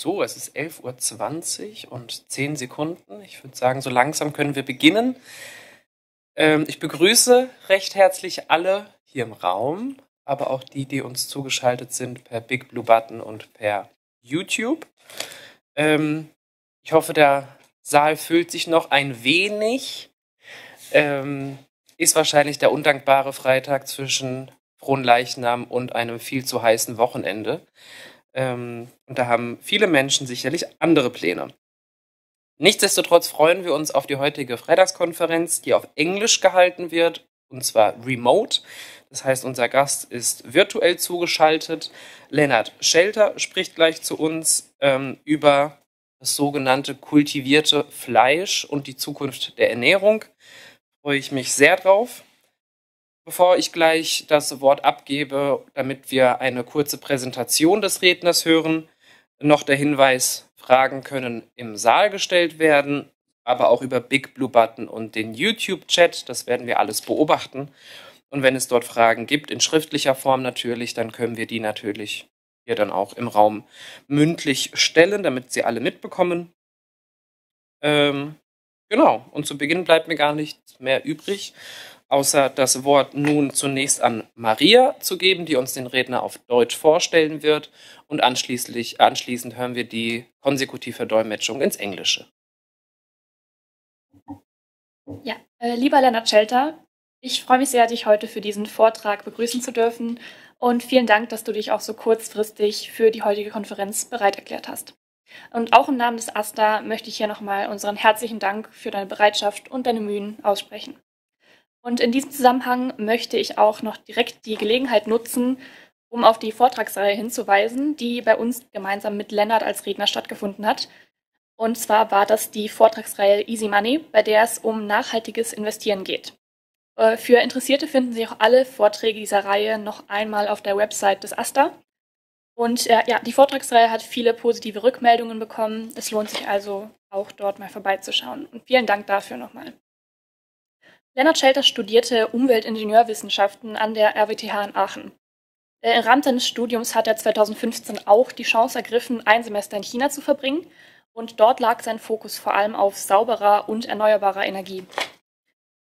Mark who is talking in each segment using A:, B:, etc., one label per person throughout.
A: So, es ist 11:20 Uhr und 10 Sekunden. Ich würde sagen, so langsam können wir beginnen. Ich begrüße recht herzlich alle hier im Raum, aber auch die, die uns zugeschaltet sind per Big Blue Button und per YouTube. Ich hoffe, der Saal füllt sich noch ein wenig. Ist wahrscheinlich der undankbare Freitag zwischen Fronleichnam und einem viel zu heißen Wochenende. Und da haben viele Menschen sicherlich andere Pläne. Nichtsdestotrotz freuen wir uns auf die heutige Freitagskonferenz, die auf Englisch gehalten wird, und zwar remote. Das heißt, unser Gast ist virtuell zugeschaltet. Lennart Schelter spricht gleich zu uns über das sogenannte kultivierte Fleisch und die Zukunft der Ernährung. Freue ich mich sehr drauf. Bevor ich gleich das Wort abgebe, damit wir eine kurze Präsentation des Redners hören, noch der Hinweis: Fragen können im Saal gestellt werden, aber auch über Big Blue Button und den YouTube-Chat. Das werden wir alles beobachten. Und wenn es dort Fragen gibt, in schriftlicher Form natürlich, dann können wir die natürlich hier dann auch im Raum mündlich stellen, damit Sie alle mitbekommen. Genau, und zu Beginn bleibt mir gar nichts mehr übrig, außer das Wort nun zunächst an Maria zu geben, die uns den Redner auf Deutsch vorstellen wird, und anschließend hören wir die konsekutive Dolmetschung ins Englische.
B: Ja, lieber Lennart Schelter, ich freue mich sehr, dich heute für diesen Vortrag begrüßen zu dürfen, und vielen Dank, dass du dich auch so kurzfristig für die heutige Konferenz bereit erklärt hast. Und auch im Namen des AStA möchte ich hier nochmal unseren herzlichen Dank für deine Bereitschaft und deine Mühen aussprechen. Und in diesem Zusammenhang möchte ich auch noch direkt die Gelegenheit nutzen, um auf die Vortragsreihe hinzuweisen, die bei uns gemeinsam mit Lennart als Redner stattgefunden hat. Und zwar war das die Vortragsreihe Easy Money, bei der es um nachhaltiges Investieren geht. Für Interessierte finden sich auch alle Vorträge dieser Reihe noch einmal auf der Website des AStA. Und ja, die Vortragsreihe hat viele positive Rückmeldungen bekommen. Es lohnt sich also auch dort mal vorbeizuschauen. Und vielen Dank dafür nochmal. Lennart Schelter studierte Umweltingenieurwissenschaften an der RWTH in Aachen. Im Rahmen seines Studiums hat er 2015 auch die Chance ergriffen, ein Semester in China zu verbringen. Und dort lag sein Fokus vor allem auf sauberer und erneuerbarer Energie.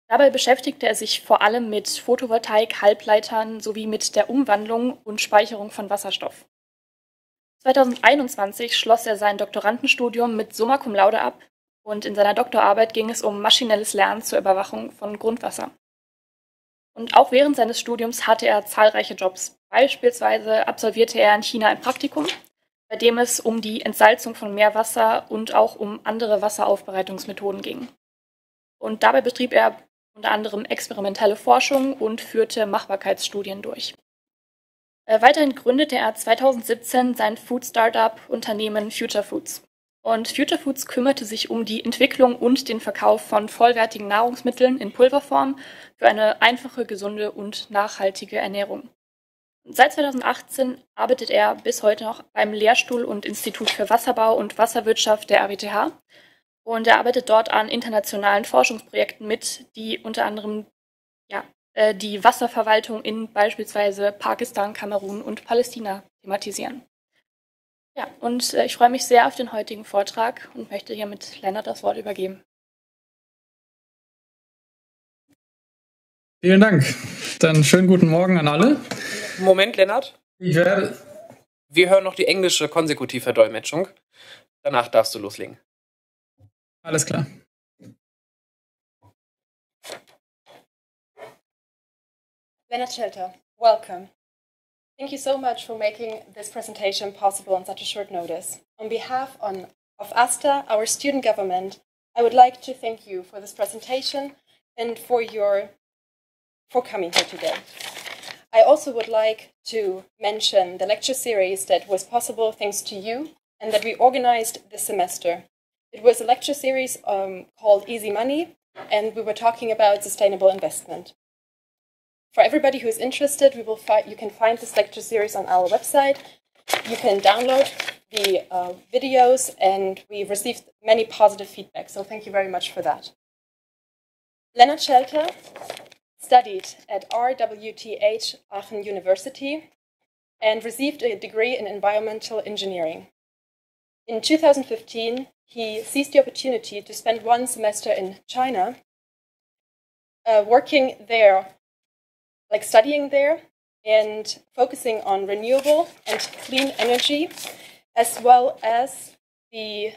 B: Dabei beschäftigte er sich vor allem mit Photovoltaik, Halbleitern sowie mit der Umwandlung und Speicherung von Wasserstoff. 2021 schloss er sein Doktorandenstudium mit Summa Cum Laude ab, und in seiner Doktorarbeit ging es um maschinelles Lernen zur Überwachung von Grundwasser. Und auch während seines Studiums hatte er zahlreiche Jobs. Beispielsweise absolvierte er in China ein Praktikum, bei dem es um die Entsalzung von Meerwasser und auch um andere Wasseraufbereitungsmethoden ging. Und dabei betrieb er unter anderem experimentelle Forschung und führte Machbarkeitsstudien durch. Weiterhin gründete er 2017 sein Food-Startup-Unternehmen Future Foods. Und Future Foods kümmerte sich um die Entwicklung und den Verkauf von vollwertigen Nahrungsmitteln in Pulverform für eine einfache, gesunde und nachhaltige Ernährung. Seit 2018 arbeitet er bis heute noch beim Lehrstuhl und Institut für Wasserbau und Wasserwirtschaft der RWTH. Und er arbeitet dort an internationalen Forschungsprojekten mit, die unter anderem die Wasserverwaltung in beispielsweise Pakistan, Kamerun und Palästina thematisieren. Ja, und ich freue mich sehr auf den heutigen Vortrag und möchte hiermit Lennart das Wort übergeben.
C: Vielen Dank. Dann schönen guten Morgen an alle.
A: Moment, Lennart.
C: Wir
A: hören noch die englische konsekutive Dolmetschung. Danach darfst du loslegen.
C: Alles klar.
D: Lennart Schelter, welcome. Thank you so much for making this presentation possible on such a short notice. On behalf of AStA, our student government, I would like to thank you for this presentation and for coming here today. I also would like to mention the lecture series that was possible thanks to you and that we organized this semester. It was a lecture series called Easy Money, and we were talking about sustainable investment. For everybody who is interested, you can find this lecture series on our website. You can download the videos, and we've received many positive feedback, so thank you very much for that. Lennart Schelter studied at RWTH Aachen University and received a degree in environmental engineering. In 2015, he seized the opportunity to spend 1 semester in China, working there, like studying there, and focusing on renewable and clean energy, as well as the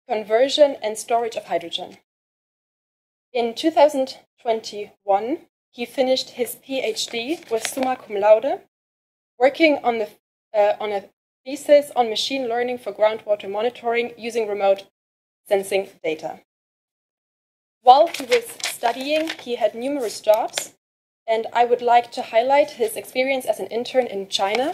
D: conversion and storage of hydrogen. In 2021, he finished his PhD with summa cum laude, working on a thesis on machine learning for groundwater monitoring using remote sensing data. While he was studying, he had numerous jobs, and I would like to highlight his experience as an intern in China,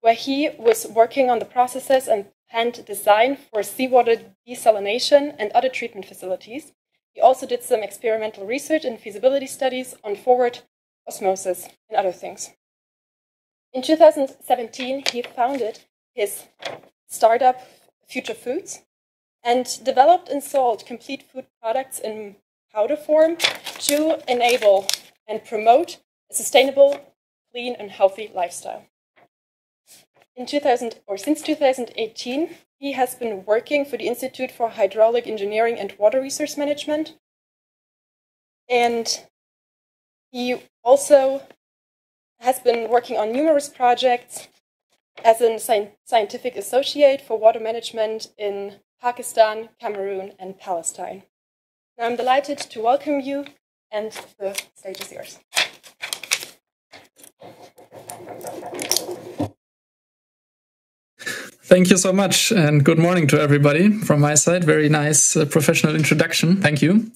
D: where he was working on the processes and design for seawater desalination and other treatment facilities. He also did some experimental research and feasibility studies on forward osmosis and other things. In 2017, he founded his startup Future Foods and developed and sold complete food products in powder form to enable and promote a sustainable, clean, and healthy lifestyle. Since 2018, he has been working for the Institute for Hydraulic Engineering and Water Resource Management, and he also has been working on numerous projects as a scientific associate for water management in Pakistan, Cameroon, and Palestine. Now I'm delighted to welcome you, and the stage is yours.
C: Thank you so much, and good morning to everybody from my side. Very nice professional introduction. Thank you.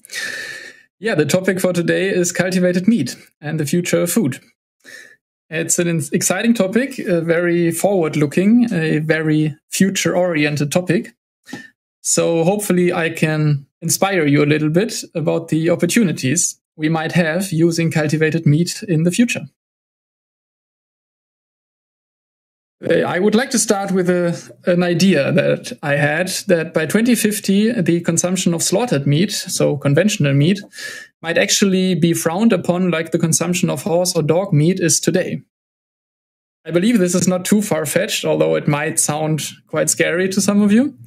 C: Yeah, the topic for today is cultivated meat and the future of food. It's an exciting topic, very forward-looking, a very future-oriented topic. So hopefully I can inspire you a little bit about the opportunities we might have using cultivated meat in the future. I would like to start with an idea that I had, that by 2050, the consumption of slaughtered meat, so conventional meat, might actually be frowned upon like the consumption of horse or dog meat is today. I believe this is not too far-fetched, although it might sound quite scary to some of you.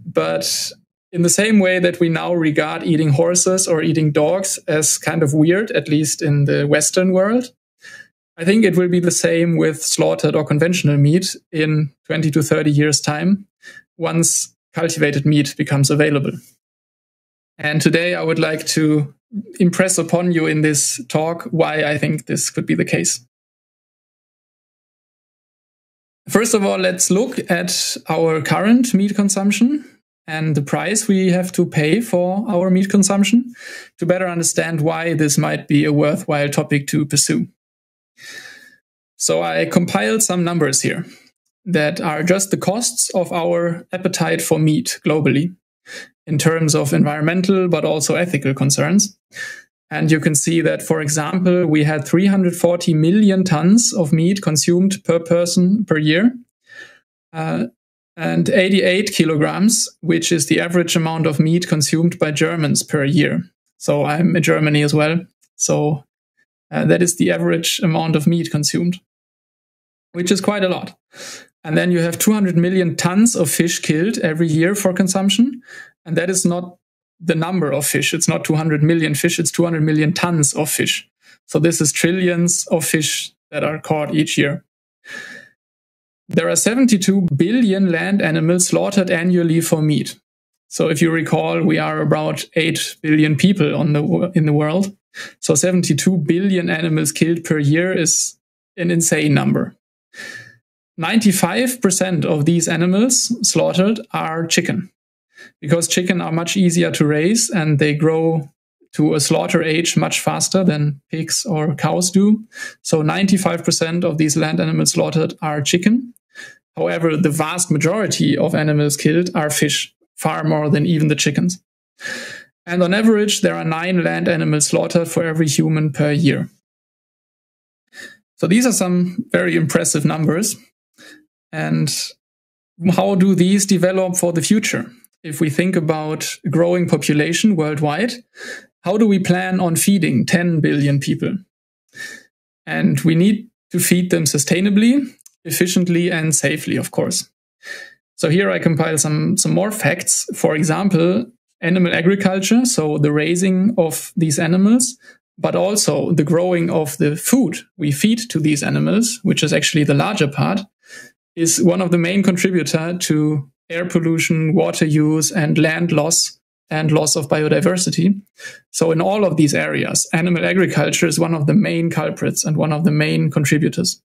C: But in the same way that we now regard eating horses or eating dogs as kind of weird, at least in the Western world, I think it will be the same with slaughtered or conventional meat in 20 to 30 years' time, once cultivated meat becomes available. And today I would like to impress upon you in this talk why I think this could be the case. First of all, let's look at our current meat consumption and the price we have to pay for our meat consumption to better understand why this might be a worthwhile topic to pursue. So I compiled some numbers here that are just the costs of our appetite for meat globally in terms of environmental but also ethical concerns. And you can see that, for example, we had 340 million tons of meat consumed per person per year, and 88 kilograms, which is the average amount of meat consumed by Germans per year. So I'm in Germany as well. So that is the average amount of meat consumed, which is quite a lot. And then you have 200 million tons of fish killed every year for consumption. And that is not the number of fish. It's not 200 million fish. It's 200 million tons of fish. So this is trillions of fish that are caught each year. There are 72 billion land animals slaughtered annually for meat. So if you recall, we are about 8 billion people in the world. So 72 billion animals killed per year is an insane number. 95% of these animals slaughtered are chicken, because chicken are much easier to raise and they grow to a slaughter age much faster than pigs or cows do. So 95% of these land animals slaughtered are chicken. However, the vast majority of animals killed are fish, far more than even the chickens. And on average, there are 9 land animals slaughtered for every human per year. So these are some very impressive numbers. And how do these develop for the future? If we think about growing population worldwide, how do we plan on feeding 10 billion people? And we need to feed them sustainably, efficiently, and safely, of course. So here I compile some more facts. For example, animal agriculture, so the raising of these animals, but also the growing of the food we feed to these animals, which is actually the larger part, is one of the main contributor to air pollution, water use, and land loss and loss of biodiversity. So in all of these areas, animal agriculture is one of the main culprits and one of the main contributors.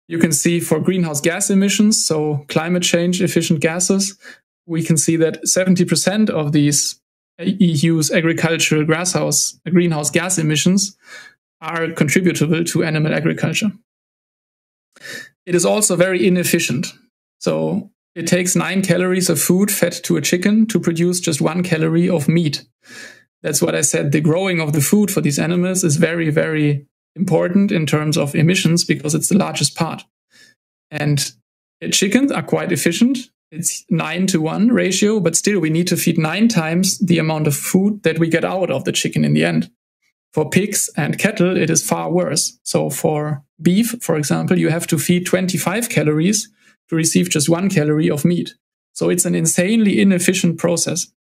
C: You can see for greenhouse gas emissions, so climate change efficient gases, we can see that 70% of these EU's agricultural greenhouse gas emissions are contributable to animal agriculture. It is also very inefficient. So it takes 9 calories of food fed to a chicken to produce just 1 calorie of meat. That's what I said. The growing of the food for these animals is very, very important in terms of emissions because it's the largest part. And chickens are quite efficient. It's 9-to-1 ratio, but still we need to feed 9 times the amount of food that we get out of the chicken in the end. For pigs and cattle, it is far worse. So for beef, for example, you have to feed 25 calories to receive just 1 calorie of meat. So it's an insanely inefficient process.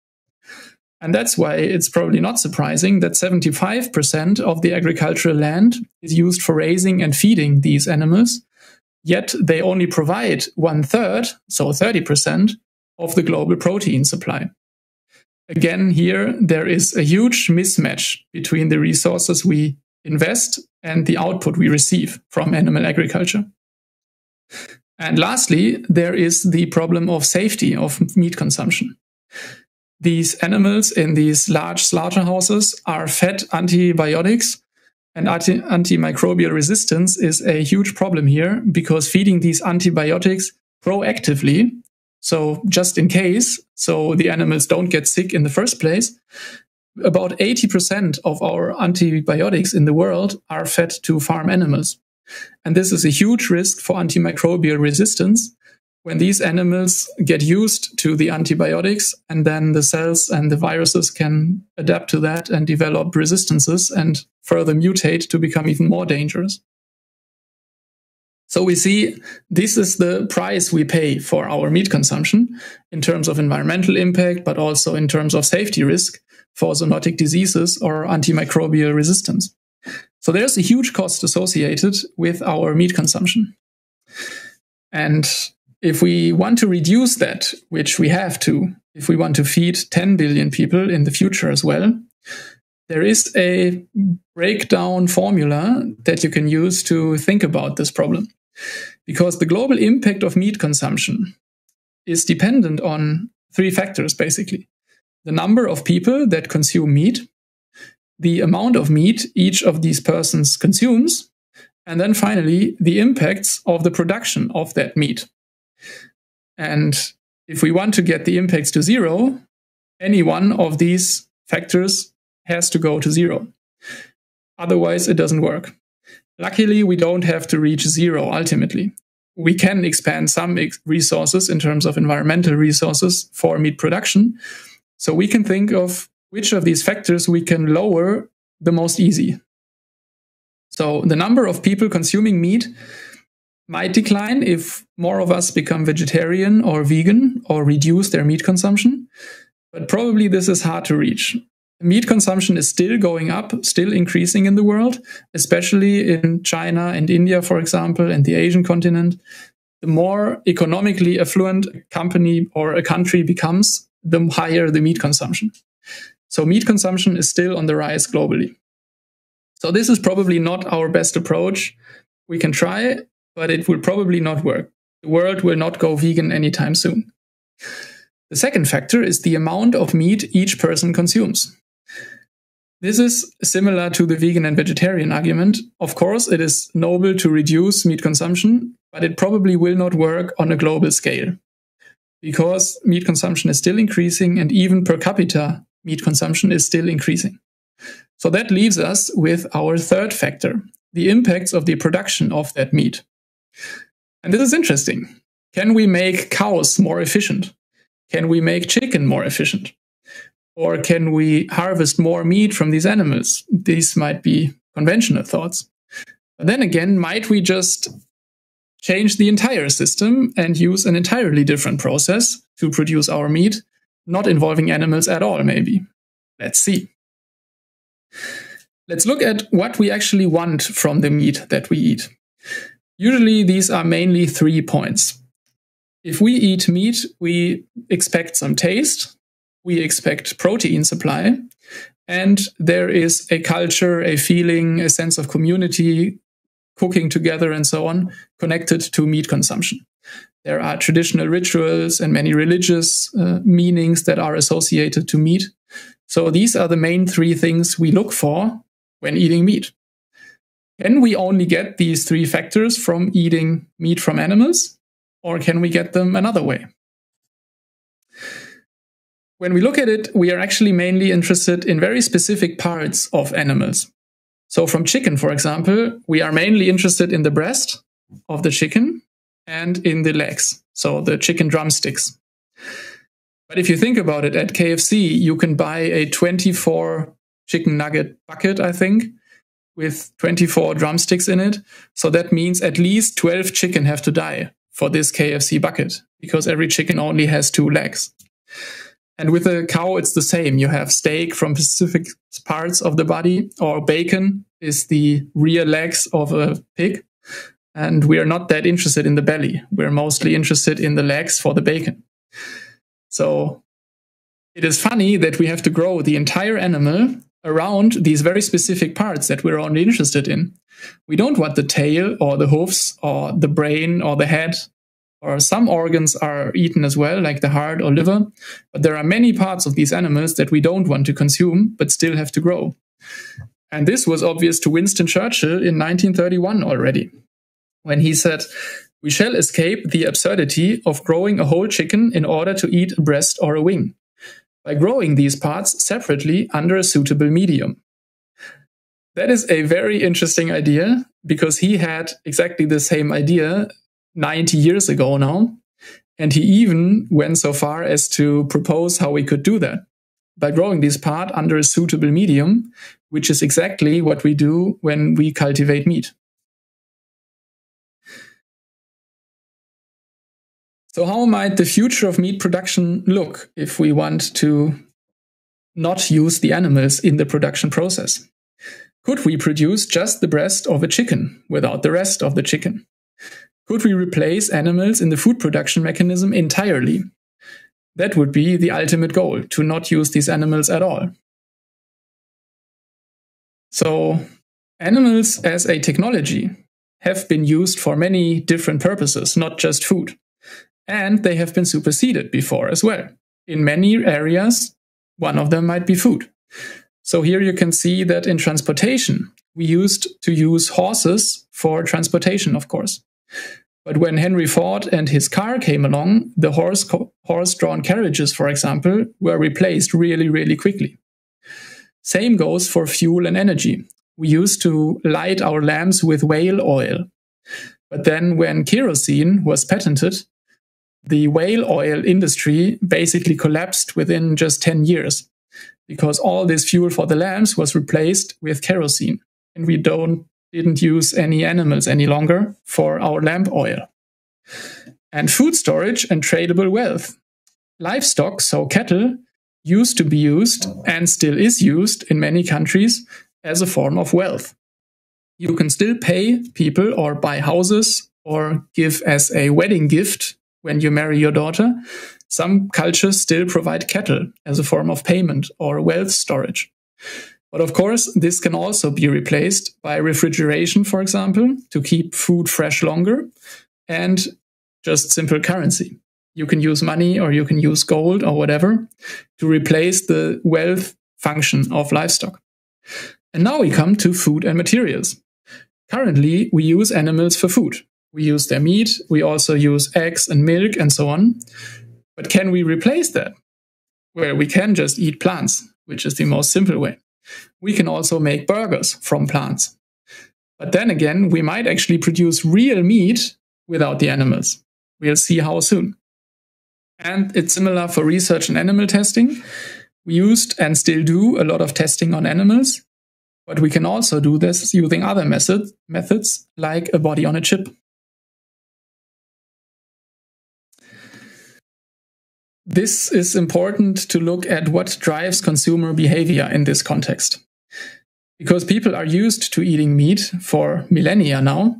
C: And that's why it's probably not surprising that 75% of the agricultural land is used for raising and feeding these animals, yet they only provide 1/3, so 30%, of the global protein supply. Again, here there is a huge mismatch between the resources we invest and the output we receive from animal agriculture. And lastly, there is the problem of safety of meat consumption. These animals in these large slaughterhouses are fed antibiotics, and antimicrobial resistance is a huge problem here because feeding these antibiotics proactively, so just in case, so the animals don't get sick in the first place, about 80% of our antibiotics in the world are fed to farm animals. And this is a huge risk for antimicrobial resistance when these animals get used to the antibiotics, and then the cells and the viruses can adapt to that and develop resistances and further mutate to become even more dangerous. So we see this is the price we pay for our meat consumption in terms of environmental impact, but also in terms of safety risk for zoonotic diseases or antimicrobial resistance. So there's a huge cost associated with our meat consumption. And if we want to reduce that, which we have to, if we want to feed 10 billion people in the future as well, there is a breakdown formula that you can use to think about this problem. Because the global impact of meat consumption is dependent on 3 factors, basically. The number of people that consume meat, the amount of meat each of these persons consumes, and then finally, the impacts of the production of that meat. And if we want to get the impacts to 0, any one of these factors has to go to 0. Otherwise, it doesn't work. Luckily, we don't have to reach 0 ultimately. We can expand some resources in terms of environmental resources for meat production. So we can think of which of these factors we can lower the most easy. So the number of people consuming meat might decline if more of us become vegetarian or vegan or reduce their meat consumption. But probably this is hard to reach. Meat consumption is still going up, still increasing in the world, especially in China and India, for example, and the Asian continent. The more economically affluent a company or a country becomes, the higher the meat consumption. So meat consumption is still on the rise globally. So this is probably not our best approach. We can try, but it will probably not work. The world will not go vegan anytime soon. The second factor is the amount of meat each person consumes. This is similar to the vegan and vegetarian argument. Of course, it is noble to reduce meat consumption, but it probably will not work on a global scale because meat consumption is still increasing and even per capita meat consumption is still increasing. So that leaves us with our third factor, the impacts of the production of that meat. And this is interesting. Can we make cows more efficient? Can we make chicken more efficient? Or can we harvest more meat from these animals? These might be conventional thoughts. But then again, might we just change the entire system and use an entirely different process to produce our meat, not involving animals at all, maybe. Let's see. Let's look at what we actually want from the meat that we eat. Usually these are mainly 3 points. If we eat meat, we expect some taste, we expect protein supply, and there is a culture, a feeling, a sense of community, cooking together and so on, connected to meat consumption. There are traditional rituals and many religious meanings that are associated to meat. So these are the main 3 things we look for when eating meat. Can we only get these 3 factors from eating meat from animals, or can we get them another way? When we look at it, we are actually mainly interested in very specific parts of animals. So from chicken, for example, we are mainly interested in the breast of the chicken and in the legs, so the chicken drumsticks. But if you think about it, at KFC, you can buy a 24 chicken nugget bucket, I think, with 24 drumsticks in it. So that means at least 12 chicken have to die for this KFC bucket, because every chicken only has 2 legs. And with a cow, it's the same. You have steak from specific parts of the body, or bacon is the rear legs of a pig. And we are not that interested in the belly. We're mostly interested in the legs for the bacon. So it is funny that we have to grow the entire animal around these very specific parts that we're only interested in. We don't want the tail or the hoofs or the brain or the head, or some organs are eaten as well, like the heart or liver. But there are many parts of these animals that we don't want to consume, but still have to grow. And this was obvious to Winston Churchill in 1931 already, when he said, "We shall escape the absurdity of growing a whole chicken in order to eat a breast or a wing, by growing these parts separately under a suitable medium." That is a very interesting idea, because he had exactly the same idea 90 years ago now. And he even went so far as to propose how we could do that, by growing this part under a suitable medium, which is exactly what we do when we cultivate meat. So how might the future of meat production look if we want to not use the animals in the production process? Could we produce just the breast of a chicken without the rest of the chicken? Could we replace animals in the food production mechanism entirely? That would be the ultimate goal, to not use these animals at all. So animals as a technology have been used for many different purposes, not just food. And they have been superseded before as well. In many areas, one of them might be food. So here you can see that in transportation, we used to use horses for transportation, of course. But when Henry Ford and his car came along, the horse-drawn carriages, for example, were replaced really, really quickly. Same goes for fuel and energy. We used to light our lamps with whale oil. But then when kerosene was patented, the whale oil industry basically collapsed within just 10 years, because all this fuel for the lamps was replaced with kerosene, and we didn't use any animals any longer for our lamp oil. And food storage and tradable wealth. Livestock, so cattle, used to be used and still is used in many countries as a form of wealth. You can still pay people or buy houses or give as a wedding gift when you marry your daughter. Some cultures still provide cattle as a form of payment or wealth storage. But of course, this can also be replaced by refrigeration, for example, to keep food fresh longer, and just simple currency. You can use money or you can use gold or whatever to replace the wealth function of livestock. And now we come to food and materials. Currently, we use animals for food. We use their meat, we also use eggs and milk and so on. But can we replace that? Well, we can just eat plants, which is the most simple way. We can also make burgers from plants. But then again, we might actually produce real meat without the animals. We'll see how soon. And it's similar for research and animal testing. We used and still do a lot of testing on animals, but we can also do this using other methods like a body on a chip. this is important to look at what drives consumer behavior in this context. Because people are used to eating meat for millennia now.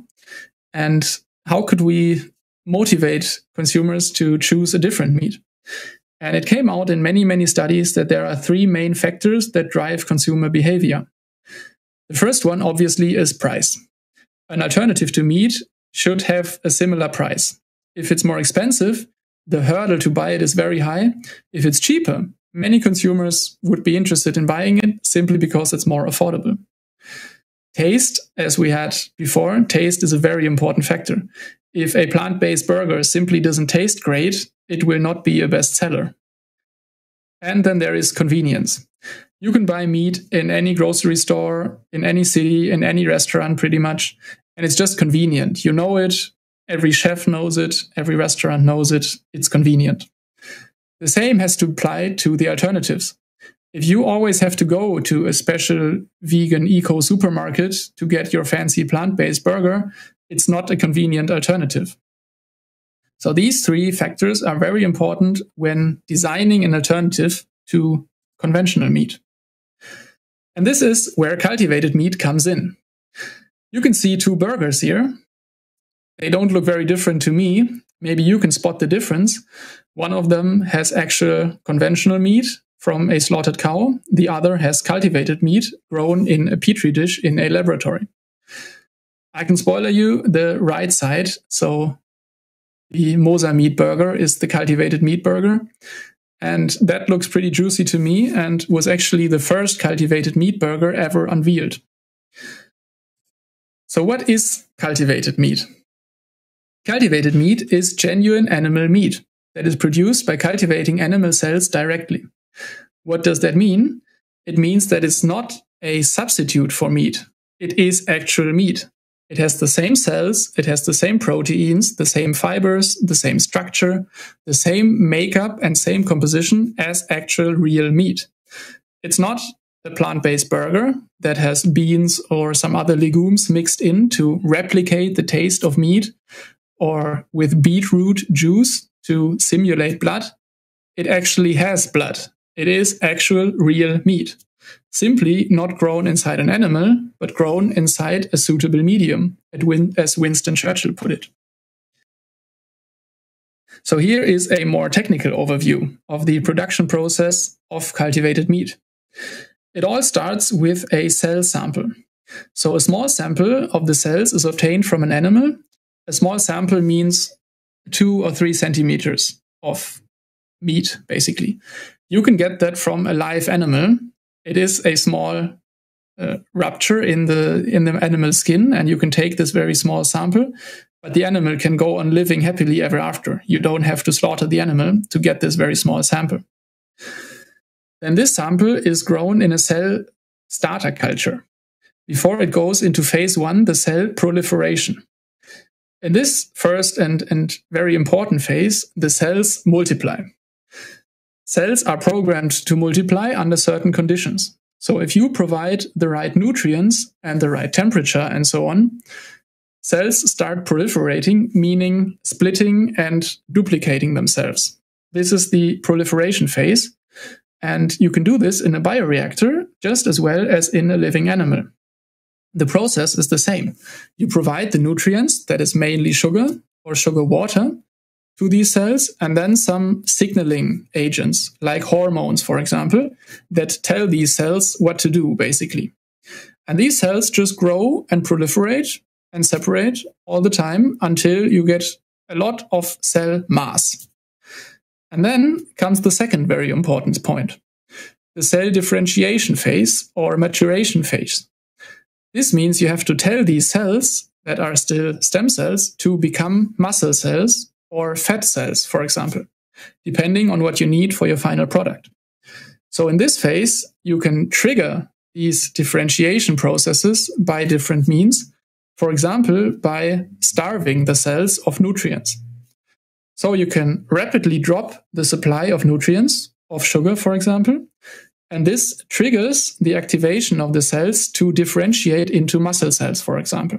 C: And how could we motivate consumers to choose a different meat? And it came out in many, many studies that there are three main factors that drive consumer behavior. The first one, obviously, is price. An alternative to meat should have a similar price. If it's more expensive, the hurdle to buy it is very high. If it's cheaper, many consumers would be interested in buying it simply because it's more affordable. Taste, as we had before, taste is a very important factor. If a plant-based burger simply doesn't taste great, it will not be a bestseller. And then there is convenience. You can buy meat in any grocery store, in any city, in any restaurant pretty much, and it's just convenient. You know it, every chef knows it, every restaurant knows it, it's convenient. The same has to apply to the alternatives. If you always have to go to a special vegan eco supermarket to get your fancy plant-based burger, it's not a convenient alternative. So these three factors are very important when designing an alternative to conventional meat. And this is where cultivated meat comes in. You can see two burgers here. They don't look very different to me. Maybe you can spot the difference. One of them has actual conventional meat from a slaughtered cow. The other has cultivated meat grown in a petri dish in a laboratory. I can spoiler you the right side. So the Mosa meat burger is the cultivated meat burger. And that looks pretty juicy to me and was actually the first cultivated meat burger ever unveiled. So what is cultivated meat? Cultivated meat is genuine animal meat that is produced by cultivating animal cells directly. What does that mean? It means that it's not a substitute for meat. It is actual meat. It has the same cells, it has the same proteins, the same fibers, the same structure, the same makeup and same composition as actual real meat. It's not a plant-based burger that has beans or some other legumes mixed in to replicate the taste of meat, or with beetroot juice to simulate blood. It actually has blood. It is actual real meat. Simply not grown inside an animal, but grown inside a suitable medium, as Winston Churchill put it. So here is a more technical overview of the production process of cultivated meat. It all starts with a cell sample. So a small sample of the cells is obtained from an animal. A small sample means 2 or 3 centimeters of meat, basically. You can get that from a live animal. It is a small rupture in the animal skin, and you can take this very small sample, but the animal can go on living happily ever after. You don't have to slaughter the animal to get this very small sample. Then this sample is grown in a cell starter culture before it goes into phase 1, the cell proliferation. In this first and very important phase, the cells multiply. Cells are programmed to multiply under certain conditions. So if you provide the right nutrients and the right temperature and so on, cells start proliferating, meaning splitting and duplicating themselves. This is the proliferation phase. And you can do this in a bioreactor just as well as in a living animal. The process is the same. You provide the nutrients, that is mainly sugar or sugar water, to these cells, and then some signaling agents, like hormones, for example, that tell these cells what to do, basically. And these cells just grow and proliferate and separate all the time until you get a lot of cell mass. And then comes the second very important point, the cell differentiation phase or maturation phase. This means you have to tell these cells that are still stem cells to become muscle cells or fat cells, for example, depending on what you need for your final product. So in this phase, you can trigger these differentiation processes by different means, for example, by starving the cells of nutrients. So you can rapidly drop the supply of nutrients, of sugar, for example, and this triggers the activation of the cells to differentiate into muscle cells, for example.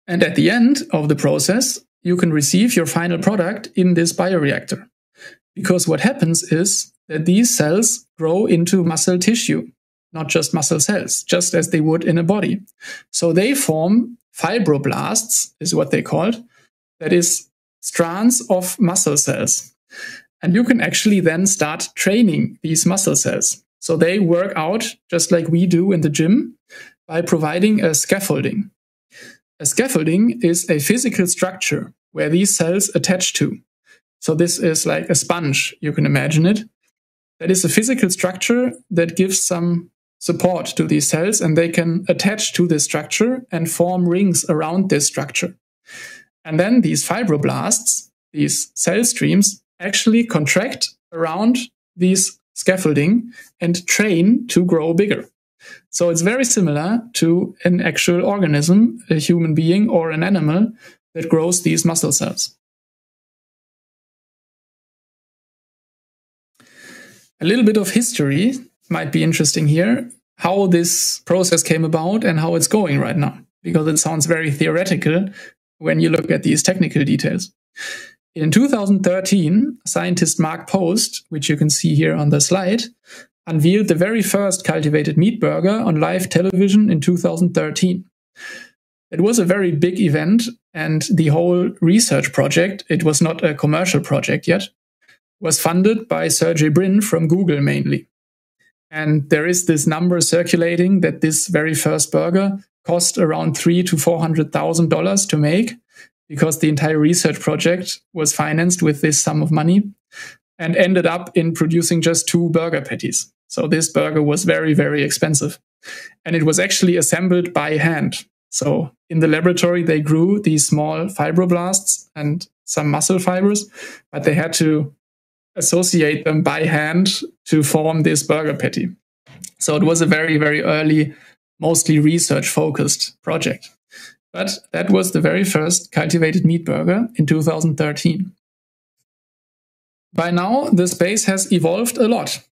C: And at the end of the process, you can receive your final product in this bioreactor. because what happens is that these cells grow into muscle tissue, not just muscle cells, just as they would in a body. So they form fibroblasts, is what they called, that is strands of muscle cells. And you can actually then start training these muscle cells. So they work out just like we do in the gym by providing a scaffolding. A scaffolding is a physical structure where these cells attach to. So this is like a sponge, you can imagine it. That is a physical structure that gives some support to these cells, and they can attach to this structure and form rings around this structure. And then these fibroblasts, these cell streams, actually contract around these scaffolding and train to grow bigger. So it's very similar to an actual organism, a human being or an animal that grows these muscle cells. A little bit of history might be interesting here, how this process came about and how it's going right now, because it sounds very theoretical when you look at these technical details. In 2013, scientist Mark Post, which you can see here on the slide, unveiled the very first cultivated meat burger on live television in 2013. It was a very big event, and the whole research project, it was not a commercial project yet, was funded by Sergey Brin from Google mainly. And there is this number circulating that this very first burger cost around $300,000 to $400,000 to make, because the entire research project was financed with this sum of money and ended up in producing just 2 burger patties. So this burger was very, very expensive. And it was actually assembled by hand. So in the laboratory, they grew these small fibroblasts and some muscle fibers, but they had to associate them by hand to form this burger patty. So it was a very, very early, mostly research-focused project. But that was the very first cultivated meat burger in 2013. By now, the space has evolved a lot.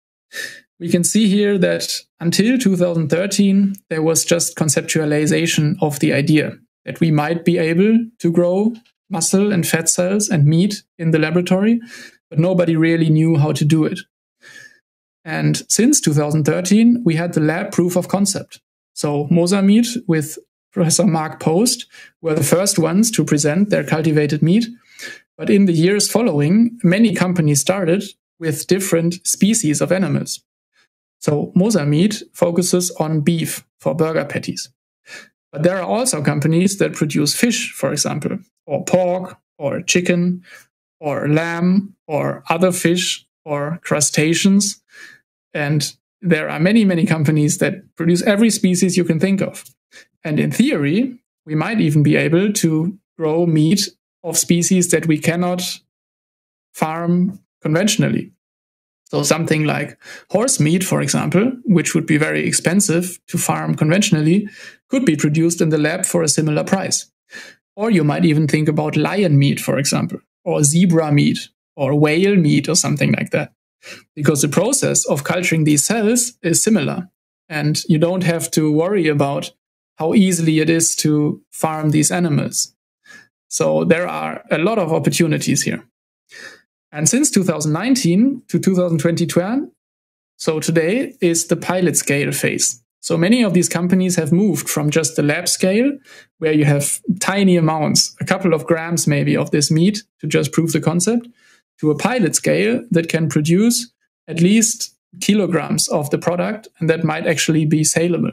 C: We can see here that until 2013, there was just conceptualization of the idea that we might be able to grow muscle and fat cells and meat in the laboratory, but nobody really knew how to do it. And since 2013, we had the lab proof of concept. So Mosameat with Professor Mark Post were the first ones to present their cultivated meat. But in the years following, many companies started with different species of animals. So Mosameat focuses on beef for burger patties. But there are also companies that produce fish, for example, or pork, or chicken, or lamb, or other fish, or crustaceans. And there are many, many companies that produce every species you can think of. And in theory, we might even be able to grow meat of species that we cannot farm conventionally. So something like horse meat, for example, which would be very expensive to farm conventionally, could be produced in the lab for a similar price. Or you might even think about lion meat, for example, or zebra meat, or whale meat, or something like that. Because the process of culturing these cells is similar, and you don't have to worry about how easily it is to farm these animals. So there are a lot of opportunities here. And since 2019 to 2022, so today is the pilot scale phase. So many of these companies have moved from just the lab scale, where you have tiny amounts, a couple of grams maybe of this meat to just prove the concept, to a pilot scale that can produce at least kilograms of the product, and that might actually be saleable.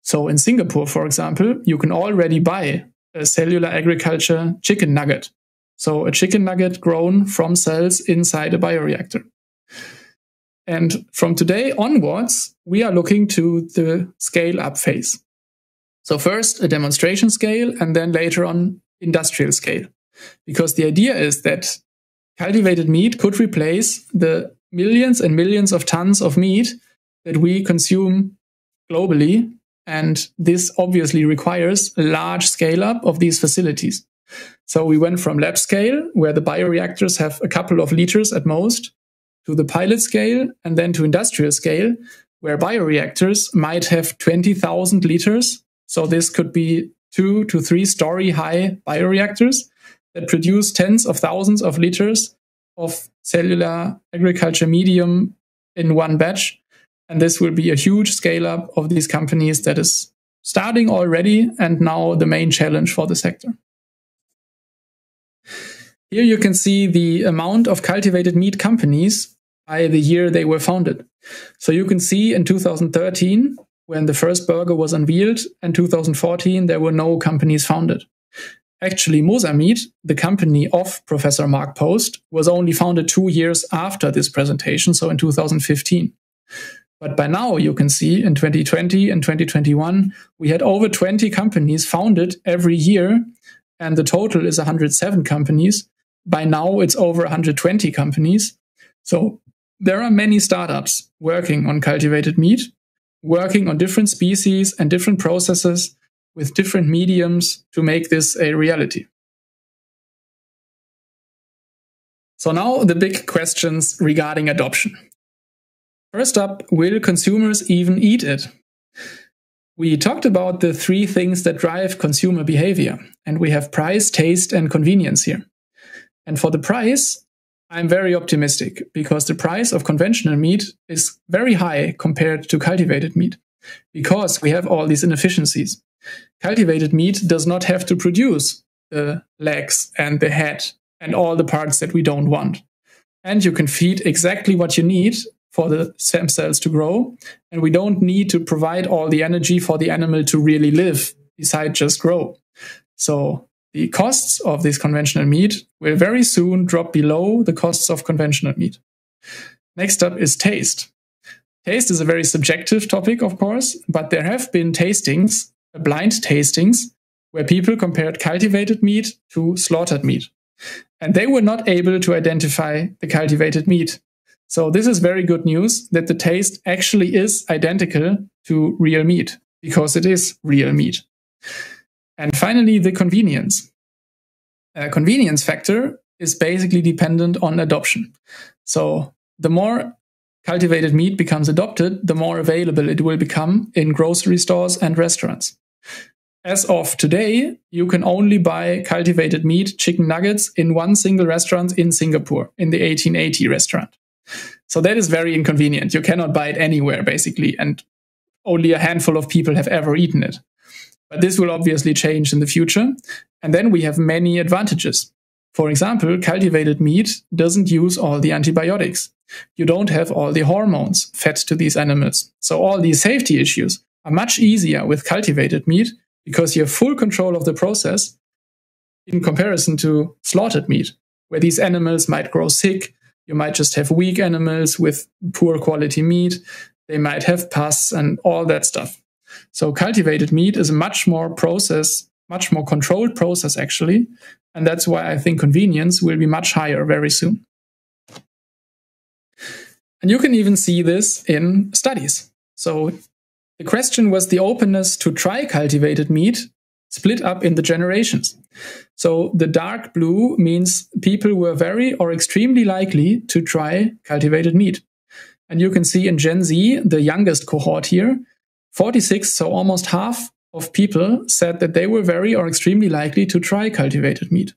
C: So in Singapore, for example, you can already buy a cellular agriculture chicken nugget. So a chicken nugget grown from cells inside a bioreactor. And from today onwards, we are looking to the scale-up phase. So first a demonstration scale, and then later on industrial scale. Because the idea is that cultivated meat could replace the millions and millions of tons of meat that we consume globally. And this obviously requires a large scale-up of these facilities. So we went from lab scale, where the bioreactors have a couple of liters at most, to the pilot scale, and then to industrial scale, where bioreactors might have 20,000 liters. So this could be 2 to 3 story high bioreactors that produce tens of thousands of liters of cellular agriculture medium in one batch. And this will be a huge scale up of these companies that is starting already and now the main challenge for the sector. Here you can see the amount of cultivated meat companies by the year they were founded. So you can see in 2013, when the first burger was unveiled, and 2014, there were no companies founded. Actually, Mosa Meat, the company of Professor Mark Post, was only founded 2 years after this presentation, so in 2015. But by now, you can see in 2020 and 2021, we had over 20 companies founded every year, and the total is 107 companies. By now, it's over 120 companies. So there are many startups working on cultivated meat, working on different species and different processes with different mediums to make this a reality. So now the big questions regarding adoption. First up, will consumers even eat it? We talked about the 3 things that drive consumer behavior, and we have price, taste, and convenience here. And for the price, I'm very optimistic because the price of conventional meat is very high compared to cultivated meat because we have all these inefficiencies. Cultivated meat does not have to produce the legs and the head and all the parts that we don't want. And you can feed exactly what you need for the stem cells to grow. And we don't need to provide all the energy for the animal to really live besides just grow. So the costs of this conventional meat will very soon drop below the costs of conventional meat. Next up is taste. Taste is a very subjective topic, of course, but there have been tastings, blind tastings, where people compared cultivated meat to slaughtered meat. And they were not able to identify the cultivated meat. So this is very good news that the taste actually is identical to real meat, because it is real meat. And finally, the convenience. Convenience factor is basically dependent on adoption. So the more cultivated meat becomes adopted, the more available it will become in grocery stores and restaurants. As of today, you can only buy cultivated meat, chicken nuggets, in one single restaurant in Singapore, in the 1880 restaurant. So that is very inconvenient. You cannot buy it anywhere, basically, and only a handful of people have ever eaten it. But this will obviously change in the future. And then we have many advantages. For example, cultivated meat doesn't use all the antibiotics. You don't have all the hormones fed to these animals. So all these safety issues are much easier with cultivated meat because you have full control of the process in comparison to slaughtered meat, where these animals might grow sick. You might just have weak animals with poor quality meat. They might have pus and all that stuff. So cultivated meat is a much more controlled process, actually. And that's why I think convenience will be much higher very soon. And you can even see this in studies. So the question was the openness to try cultivated meat split up in the generations. So the dark blue means people were very or extremely likely to try cultivated meat. And you can see in Gen Z, the youngest cohort here, 46, so almost half of people said that they were very or extremely likely to try cultivated meat.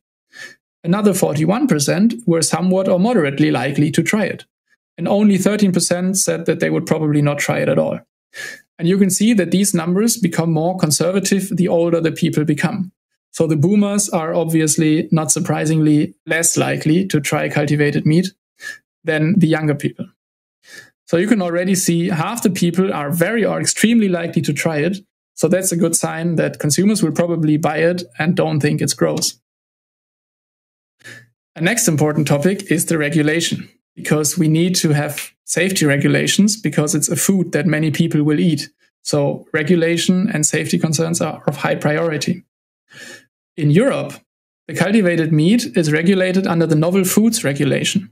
C: Another 41% were somewhat or moderately likely to try it. And only 13% said that they would probably not try it at all. And you can see that these numbers become more conservative the older the people become. So the boomers are obviously, not surprisingly, less likely to try cultivated meat than the younger people. So you can already see half the people are very or extremely likely to try it. So that's a good sign that consumers will probably buy it and don't think it's gross. A next important topic is the regulation, because we need to have safety regulations because it's a food that many people will eat. So regulation and safety concerns are of high priority. In Europe, the cultivated meat is regulated under the Novel Foods Regulation.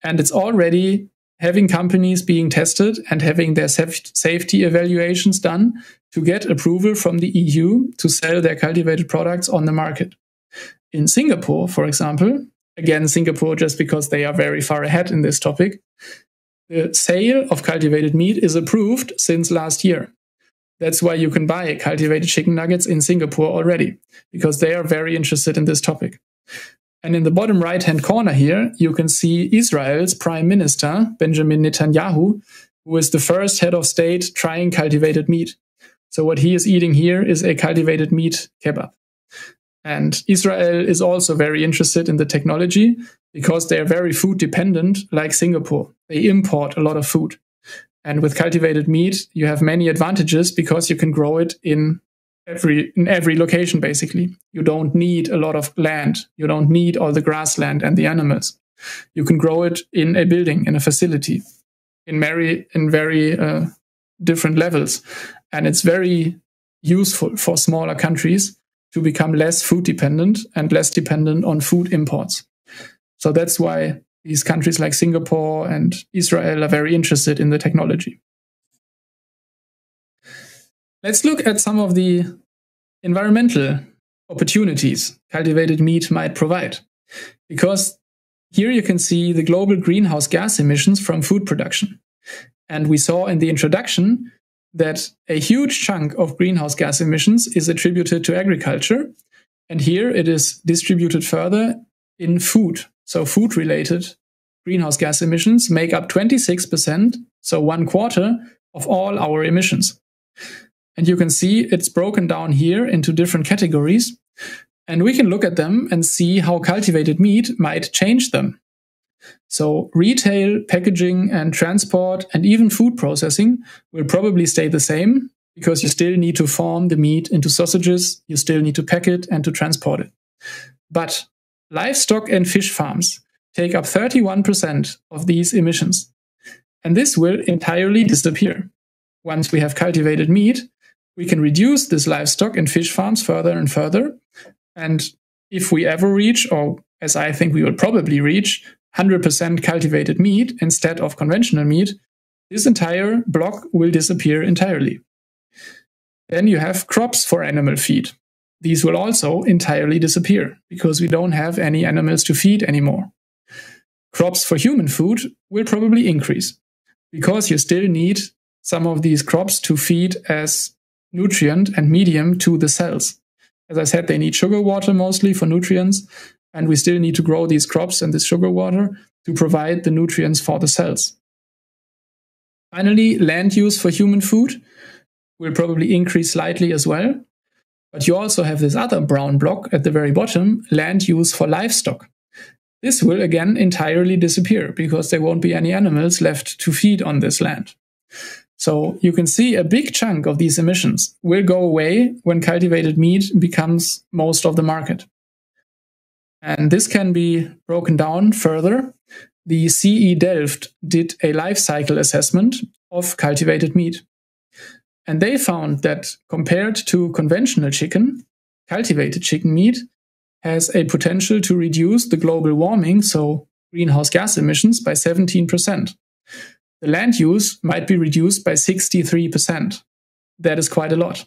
C: And it's already having companies being tested and having their safety evaluations done to get approval from the EU to sell their cultivated products on the market. In Singapore, for example, again, Singapore just because they are very far ahead in this topic, the sale of cultivated meat is approved since last year. That's why you can buy cultivated chicken nuggets in Singapore already, because they are very interested in this topic. And in the bottom right-hand corner here, you can see Israel's Prime Minister, Benjamin Netanyahu, who is the first head of state trying cultivated meat. So what he is eating here is a cultivated meat kebab. And Israel is also very interested in the technology because they are very food dependent, like Singapore. They import a lot of food. And with cultivated meat, you have many advantages because you can grow it in every location, basically. You don't need a lot of land. You don't need all the grassland and the animals. You can grow it in a building, in a facility, in very different levels. And it's very useful for smaller countries to become less food dependent and less dependent on food imports. So that's why these countries like Singapore and Israel are very interested in the technology. Let's look at some of the environmental opportunities cultivated meat might provide. Because here you can see the global greenhouse gas emissions from food production. And we saw in the introduction that a huge chunk of greenhouse gas emissions is attributed to agriculture. And here it is distributed further in food. So food-related greenhouse gas emissions make up 26%, so 1/4 of all our emissions. And you can see it's broken down here into different categories. And we can look at them and see how cultivated meat might change them. So retail, packaging, and transport, and even food processing will probably stay the same because you still need to form the meat into sausages, you still need to pack it and to transport it. But livestock and fish farms take up 31% of these emissions. And this will entirely disappear. Once we have cultivated meat, we can reduce this livestock and fish farms further and further. And if we ever reach, or as I think we will probably reach, 100% cultivated meat instead of conventional meat, this entire block will disappear entirely. Then you have crops for animal feed. These will also entirely disappear because we don't have any animals to feed anymore. Crops for human food will probably increase because you still need some of these crops to feed as nutrient and medium to the cells. As I said, they need sugar water mostly for nutrients, and we still need to grow these crops and this sugar water to provide the nutrients for the cells. Finally, land use for human food will probably increase slightly as well. But you also have this other brown block at the very bottom, land use for livestock. This will again entirely disappear because there won't be any animals left to feed on this land. So you can see a big chunk of these emissions will go away when cultivated meat becomes most of the market. And this can be broken down further. The CE Delft did a life cycle assessment of cultivated meat. And they found that compared to conventional chicken, cultivated chicken meat has a potential to reduce the global warming, so greenhouse gas emissions, by 17%. The land use might be reduced by 63%. That is quite a lot.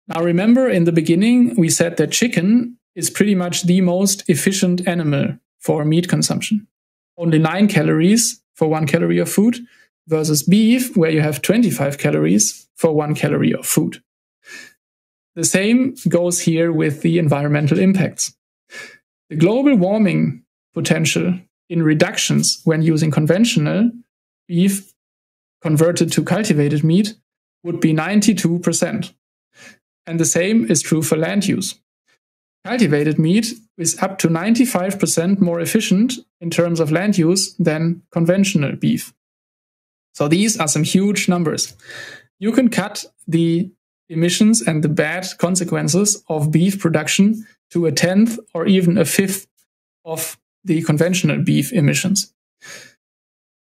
C: Now remember, in the beginning, we said that chicken is pretty much the most efficient animal for meat consumption. Only 9 calories for 1 calorie of food, versus beef, where you have 25 calories for 1 calorie of food. The same goes here with the environmental impacts. The global warming potential in reductions when using conventional beef converted to cultivated meat would be 92%. And the same is true for land use. Cultivated meat is up to 95% more efficient in terms of land use than conventional beef. So these are some huge numbers. You can cut the emissions and the bad consequences of beef production to 1/10 or even 1/5 of the conventional beef emissions.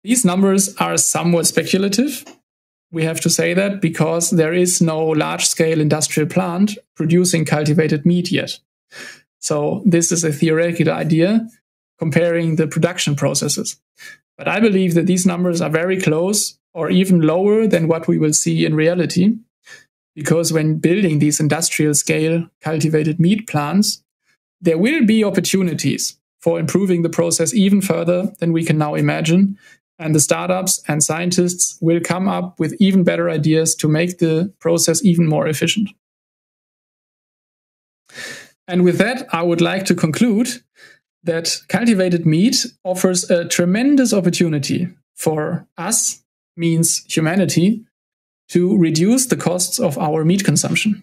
C: These numbers are somewhat speculative. We have to say that because there is no large-scale industrial plant producing cultivated meat yet. So this is a theoretical idea comparing the production processes. But I believe that these numbers are very close or even lower than what we will see in reality, because when building these industrial scale cultivated meat plants, there will be opportunities for improving the process even further than we can now imagine. And the startups and scientists will come up with even better ideas to make the process even more efficient. And with that, I would like to conclude that cultivated meat offers a tremendous opportunity for us, means humanity, to reduce the costs of our meat consumption.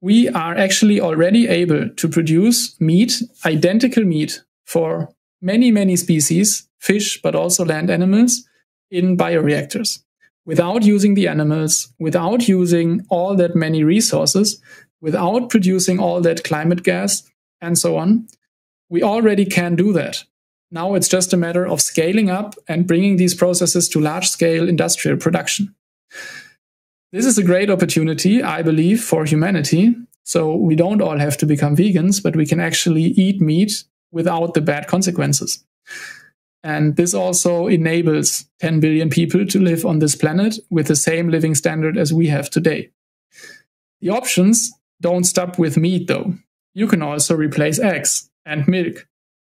C: We are actually already able to produce meat, identical meat, for many, many species, fish, but also land animals, in bioreactors, without using the animals, without using all that many resources, without producing all that climate gas, and so on. We already can do that. Now it's just a matter of scaling up and bringing these processes to large-scale industrial production. This is a great opportunity, I believe, for humanity. So we don't all have to become vegans, but we can actually eat meat without the bad consequences. And this also enables 10 billion people to live on this planet with the same living standard as we have today. The options don't stop with meat, though. You can also replace eggs and milk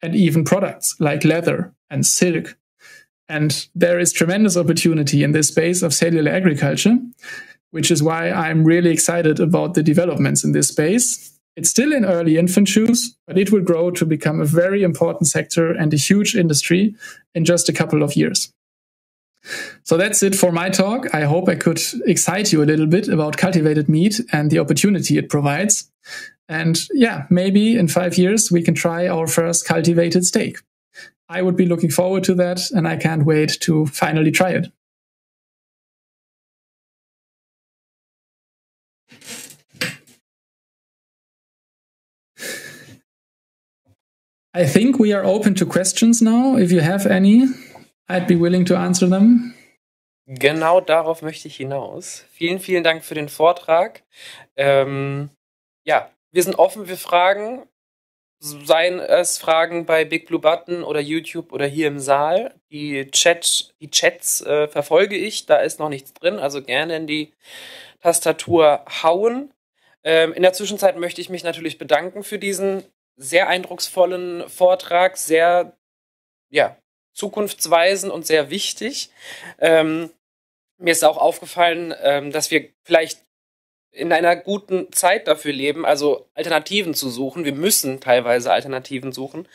C: and even products like leather and silk. And there is tremendous opportunity in this space of cellular agriculture, which is why I'm really excited about the developments in this space. It's still in early infant shoes, but it will grow to become a very important sector and a huge industry in just a couple of years. So that's it for my talk. I hope I could excite you a little bit about cultivated meat and the opportunity it provides. And yeah, maybe in 5 years we can try our first cultivated steak. I would be looking forward to that, and I can't wait to finally try it. I think we are open to questions now. If you have any, I'd be willing to answer them.
A: Genau darauf möchte ich hinaus. Vielen, vielen Dank für den Vortrag. Ja, wir sind offen für Fragen. Seien es Fragen bei Big Blue Button oder YouTube oder hier im Saal. Die Chats verfolge ich, da ist noch nichts drin, also gerne in die Tastatur hauen. In der Zwischenzeit möchte ich mich natürlich bedanken für diesen sehr eindrucksvollen Vortrag, sehr zukunftsweisend und sehr wichtig. Mir ist auch aufgefallen, dass wir vielleicht in einer guten Zeit dafür leben, also Alternativen zu suchen. Wir müssen teilweise Alternativen suchen,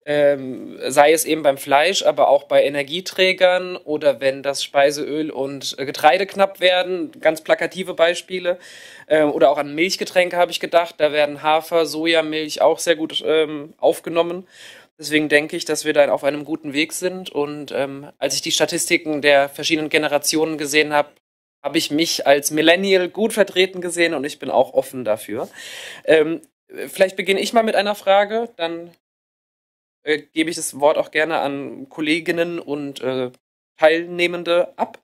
A: sei es eben beim Fleisch, aber auch bei Energieträgern oder wenn das Speiseöl und Getreide knapp werden, ganz plakative Beispiele. Oder auch an Milchgetränke habe ich gedacht, da werden Hafer, Sojamilch auch sehr gut aufgenommen. Deswegen denke ich, dass wir da auf einem guten Weg sind. Und als ich die Statistiken der verschiedenen Generationen gesehen habe, habe ich mich als Millennial gut vertreten gesehen und ich bin auch offen dafür. Vielleicht beginne ich mal mit einer Frage, dann gebe ich das Wort auch gerne an Kolleginnen und Teilnehmende ab.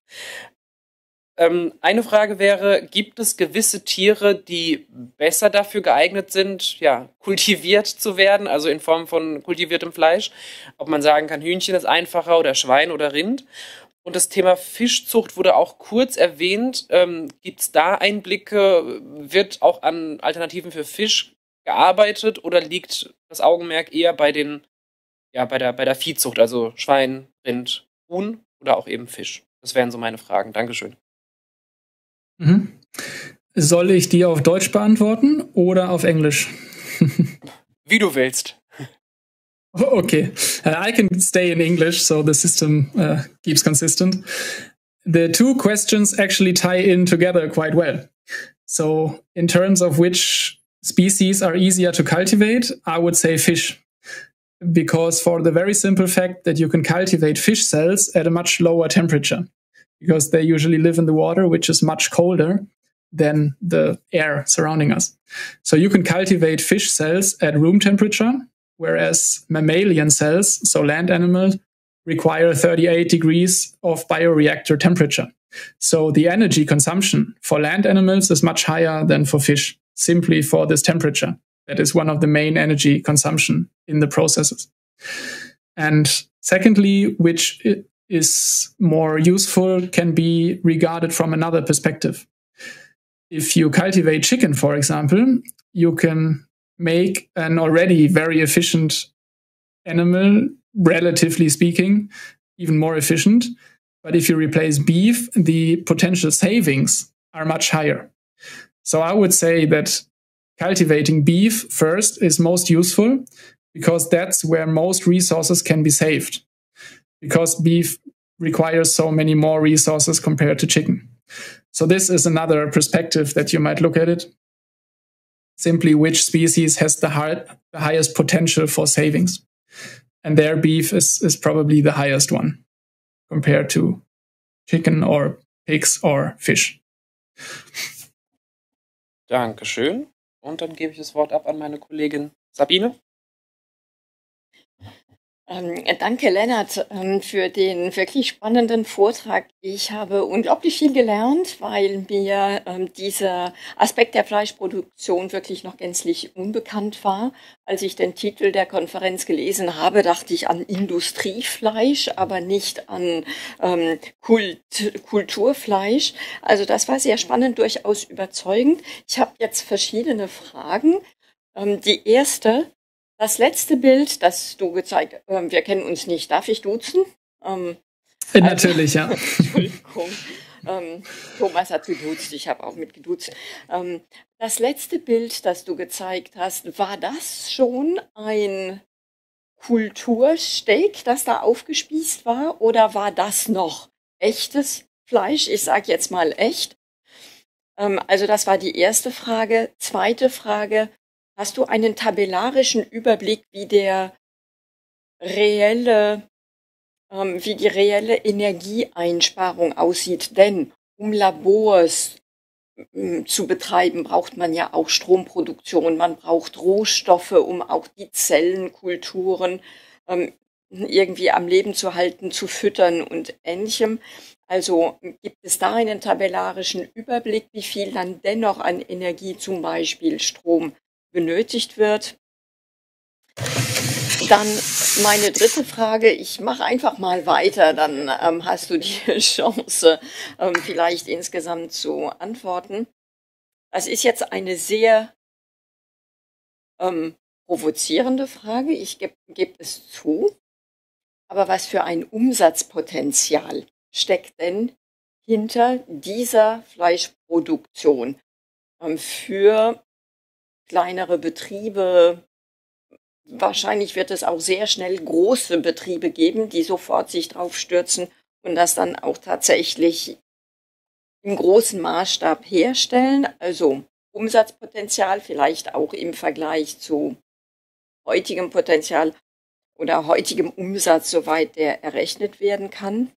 A: Eine Frage wäre, gibt es gewisse Tiere, die besser dafür geeignet sind, ja, kultiviert zu werden, also in Form von kultiviertem Fleisch? Ob man sagen kann, Hühnchen ist einfacher oder Schwein oder Rind? Und das Thema Fischzucht wurde auch kurz erwähnt. Gibt es da Einblicke? Wird auch an Alternativen für Fisch gearbeitet oder liegt das Augenmerk eher bei der Viehzucht, also Schwein, Rind, Huhn oder auch eben Fisch? Das wären so meine Fragen. Dankeschön.
C: Soll ich die auf Deutsch beantworten oder auf Englisch?
A: Wie du willst.
C: Okay, I can stay in English, so the system keeps consistent. The two questions actually tie in together quite well. So in terms of which species are easier to cultivate, I would say fish. Because for the very simple fact that you can cultivate fish cells at a much lower temperature. Because they usually live in the water, which is much colder than the air surrounding us. So you can cultivate fish cells at room temperature, whereas mammalian cells, so land animals, require 38 degrees of bioreactor temperature. So the energy consumption for land animals is much higher than for fish, simply for this temperature. That is one of the main energy consumption in the processes. And secondly, which is more useful, can be regarded from another perspective. If you cultivate chicken, for example, you can make an already very efficient animal, relatively speaking, even more efficient. But if you replace beef, the potential savings are much higher. So I would say that cultivating beef first is most useful because that's where most resources can be saved. Because beef requires so many more resources compared to chicken. So this is another perspective that you might look at it. Simply which species has the highest potential for savings. And their beef is probably the highest one compared to chicken or pigs or fish.
A: Dankeschön. Und dann gebe ich das Wort ab an meine Kollegin Sabine.
E: Danke, Lennart, für den wirklich spannenden Vortrag. Ich habe unglaublich viel gelernt, weil mir dieser Aspekt der Fleischproduktion wirklich noch gänzlich unbekannt war. Als ich den Titel der Konferenz gelesen habe, dachte ich an Industriefleisch, aber nicht an Kulturfleisch. Also das war sehr spannend, durchaus überzeugend. Ich habe jetzt verschiedene Fragen. Die erste: Das letzte Bild, das du gezeigt hast, wir kennen uns nicht, darf ich duzen?
C: Natürlich, ja.
E: Entschuldigung. Thomas hat geduzt, ich habe auch mitgeduzt. Das letzte Bild, das du gezeigt hast, war das schon ein Kultursteak, das da aufgespießt war? Oder war das noch echtes Fleisch? Ich sage jetzt mal echt. Also das war die erste Frage. Zweite Frage: Hast du einen tabellarischen Überblick, wie die reelle Energieeinsparung aussieht? Denn um Labors zu betreiben, braucht man ja auch Stromproduktion, man braucht Rohstoffe, um auch die Zellenkulturen irgendwie am Leben zu halten, zu füttern und Ähnlichem. Also gibt es da einen tabellarischen Überblick, wie viel dann dennoch an Energie, zum Beispiel Strom, benötigt wird? Dann meine dritte Frage, ich mache einfach mal weiter, dann hast du die Chance, vielleicht insgesamt zu antworten. Das ist jetzt eine sehr provozierende Frage, ich gebe es zu. Aber was für ein Umsatzpotenzial steckt denn hinter dieser Fleischproduktion für kleinere Betriebe? Wahrscheinlich wird es auch sehr schnell große Betriebe geben, die sofort sich drauf stürzen und das dann auch tatsächlich im großen Maßstab herstellen. Also Umsatzpotenzial vielleicht auch im Vergleich zu heutigem Potenzial oder heutigem Umsatz, soweit der errechnet werden kann.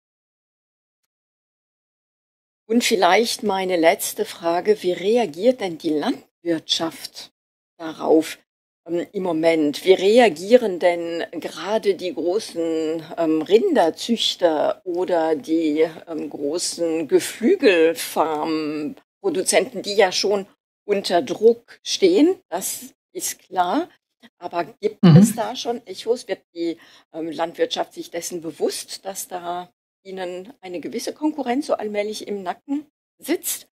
E: Und vielleicht meine letzte Frage: Wie reagiert denn die Landwirtschaft darauf im Moment? Wie reagieren denn gerade die großen Rinderzüchter oder die großen Geflügelfarmproduzenten, die ja schon unter Druck stehen? Das ist klar. Aber gibt es da schon Echos? Wird die Landwirtschaft sich dessen bewusst, dass da ihnen eine gewisse Konkurrenz so allmählich im Nacken sitzt?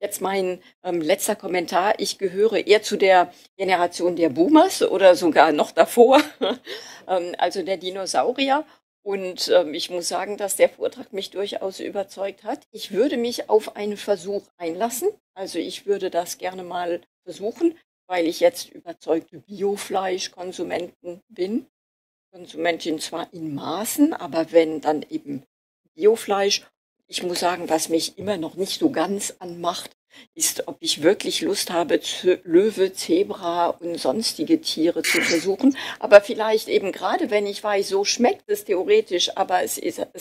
E: Jetzt mein letzter Kommentar. Ich gehöre eher zu der Generation der Boomers oder sogar noch davor, also der Dinosaurier. Und ich muss sagen, dass der Vortrag mich durchaus überzeugt hat. Ich würde mich auf einen Versuch einlassen. Also ich würde das gerne mal versuchen, weil ich jetzt überzeugte Biofleischkonsumentin bin. Konsumentin zwar in Maßen, aber wenn dann eben Biofleisch. Ich muss sagen, was mich immer noch nicht so ganz anmacht, ist, ob ich wirklich Lust habe, Löwe, Zebra und sonstige Tiere zu versuchen. Aber vielleicht eben gerade, wenn ich weiß, so schmeckt es theoretisch, aber es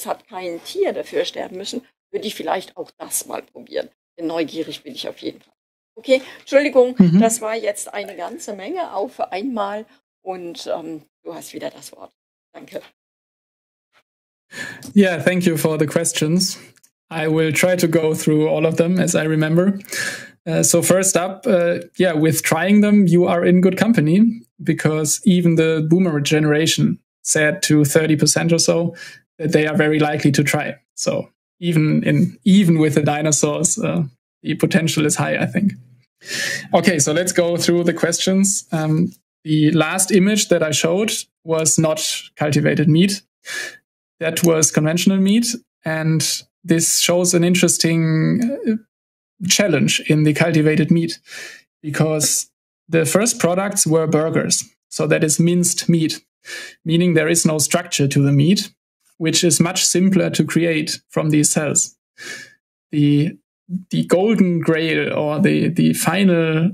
E: hat kein Tier dafür sterben müssen, würde ich vielleicht auch das mal probieren. Denn neugierig bin ich auf jeden Fall. Okay, Entschuldigung, das war jetzt eine ganze Menge auf einmal und du hast wieder das Wort. Danke.
C: Yeah, thank you for the questions. I will try to go through all of them as I remember. So first up, with trying them, you are in good company because even the boomer generation said to 30% or so that they are very likely to try. So even with the dinosaurs, the potential is high, I think. Okay, so let's go through the questions. The last image that I showed was not cultivated meat. That was conventional meat. And this shows an interesting challenge in the cultivated meat because the first products were burgers. So that is minced meat, meaning there is no structure to the meat, which is much simpler to create from these cells. The golden grail, or the final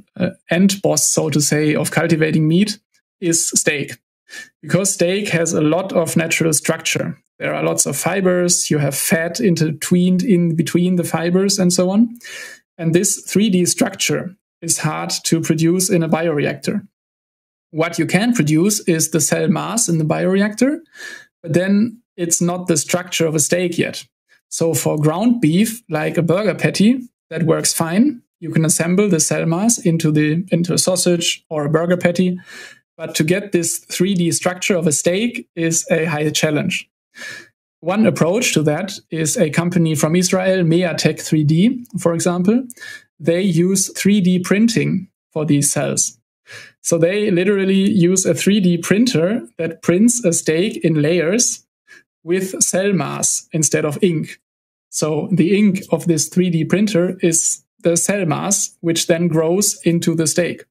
C: end boss, so to say, of cultivating meat is steak. Because steak has a lot of natural structure. There are lots of fibers, you have fat intertwined in between the fibers and so on. And this 3D structure is hard to produce in a bioreactor. What you can produce is the cell mass in the bioreactor, but then it's not the structure of a steak yet. So for ground beef, like a burger patty, that works fine. You can assemble the cell mass into a sausage or a burger patty. But to get this 3D structure of a steak is a high challenge. One approach to that is a company from Israel, Meatech 3D, for example. They use 3D printing for these cells. So they literally use a 3D printer that prints a steak in layers with cell mass instead of ink. So the ink of this 3D printer is the cell mass, which then grows into the steak.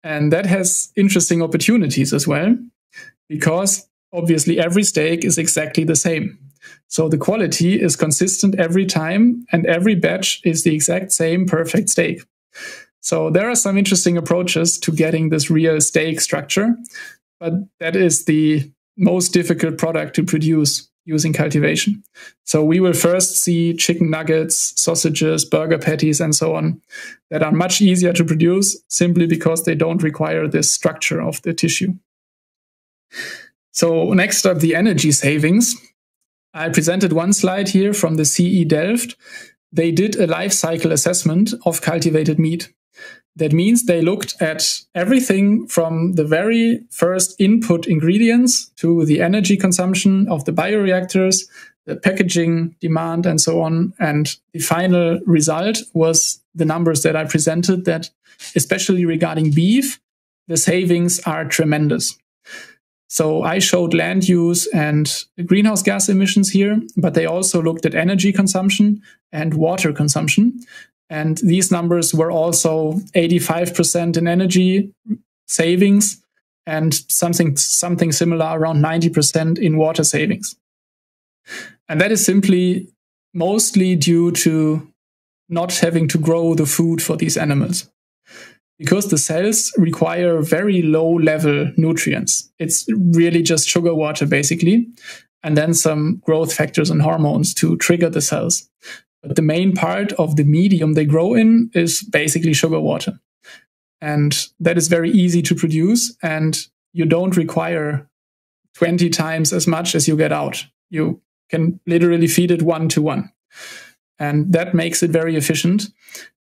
C: And that has interesting opportunities as well, because obviously every steak is exactly the same. So the quality is consistent every time, and every batch is the exact same perfect steak. So there are some interesting approaches to getting this real steak structure, but that is the most difficult product to produce using cultivation. So we will first see chicken nuggets, sausages, burger patties, and so on that are much easier to produce simply because they don't require this structure of the tissue. So next up, the energy savings. I presented one slide here from the CE Delft. They did a life cycle assessment of cultivated meat. That means they looked at everything from the very first input ingredients to the energy consumption of the bioreactors, the packaging demand, and so on. And the final result was the numbers that I presented, that especially regarding beef, the savings are tremendous. So I showed land use and greenhouse gas emissions here, but they also looked at energy consumption and water consumption. And these numbers were also 85% in energy savings and something similar, around 90% in water savings. And that is simply mostly due to not having to grow the food for these animals, because the cells require very low level nutrients. It's really just sugar water, basically, and then some growth factors and hormones to trigger the cells. But the main part of the medium they grow in is basically sugar water. And that is very easy to produce, and you don't require 20 times as much as you get out. You can literally feed it 1-to-1. And that makes it very efficient.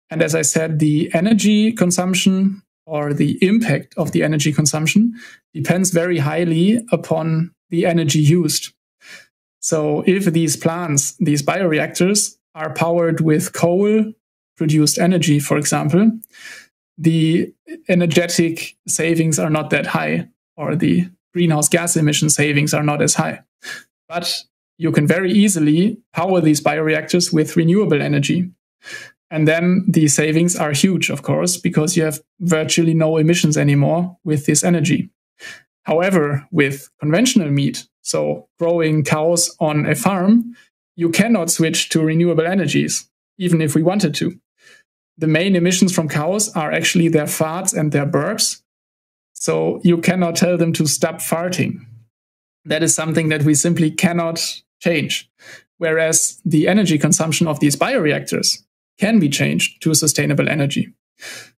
C: And as I said, the energy consumption, or the impact of the energy consumption, depends very highly upon the energy used. So if these plants, these bioreactors, are powered with coal-produced energy, for example, the energetic savings are not that high, or the greenhouse gas emission savings are not as high. But you can very easily power these bioreactors with renewable energy. And then the savings are huge, of course, because you have virtually no emissions anymore with this energy. However, with conventional meat, so growing cows on a farm, you cannot switch to renewable energies, even if we wanted to. The main emissions from cows are actually their farts and their burps. So you cannot tell them to stop farting. That is something that we simply cannot change. Whereas the energy consumption of these bioreactors can be changed to sustainable energy.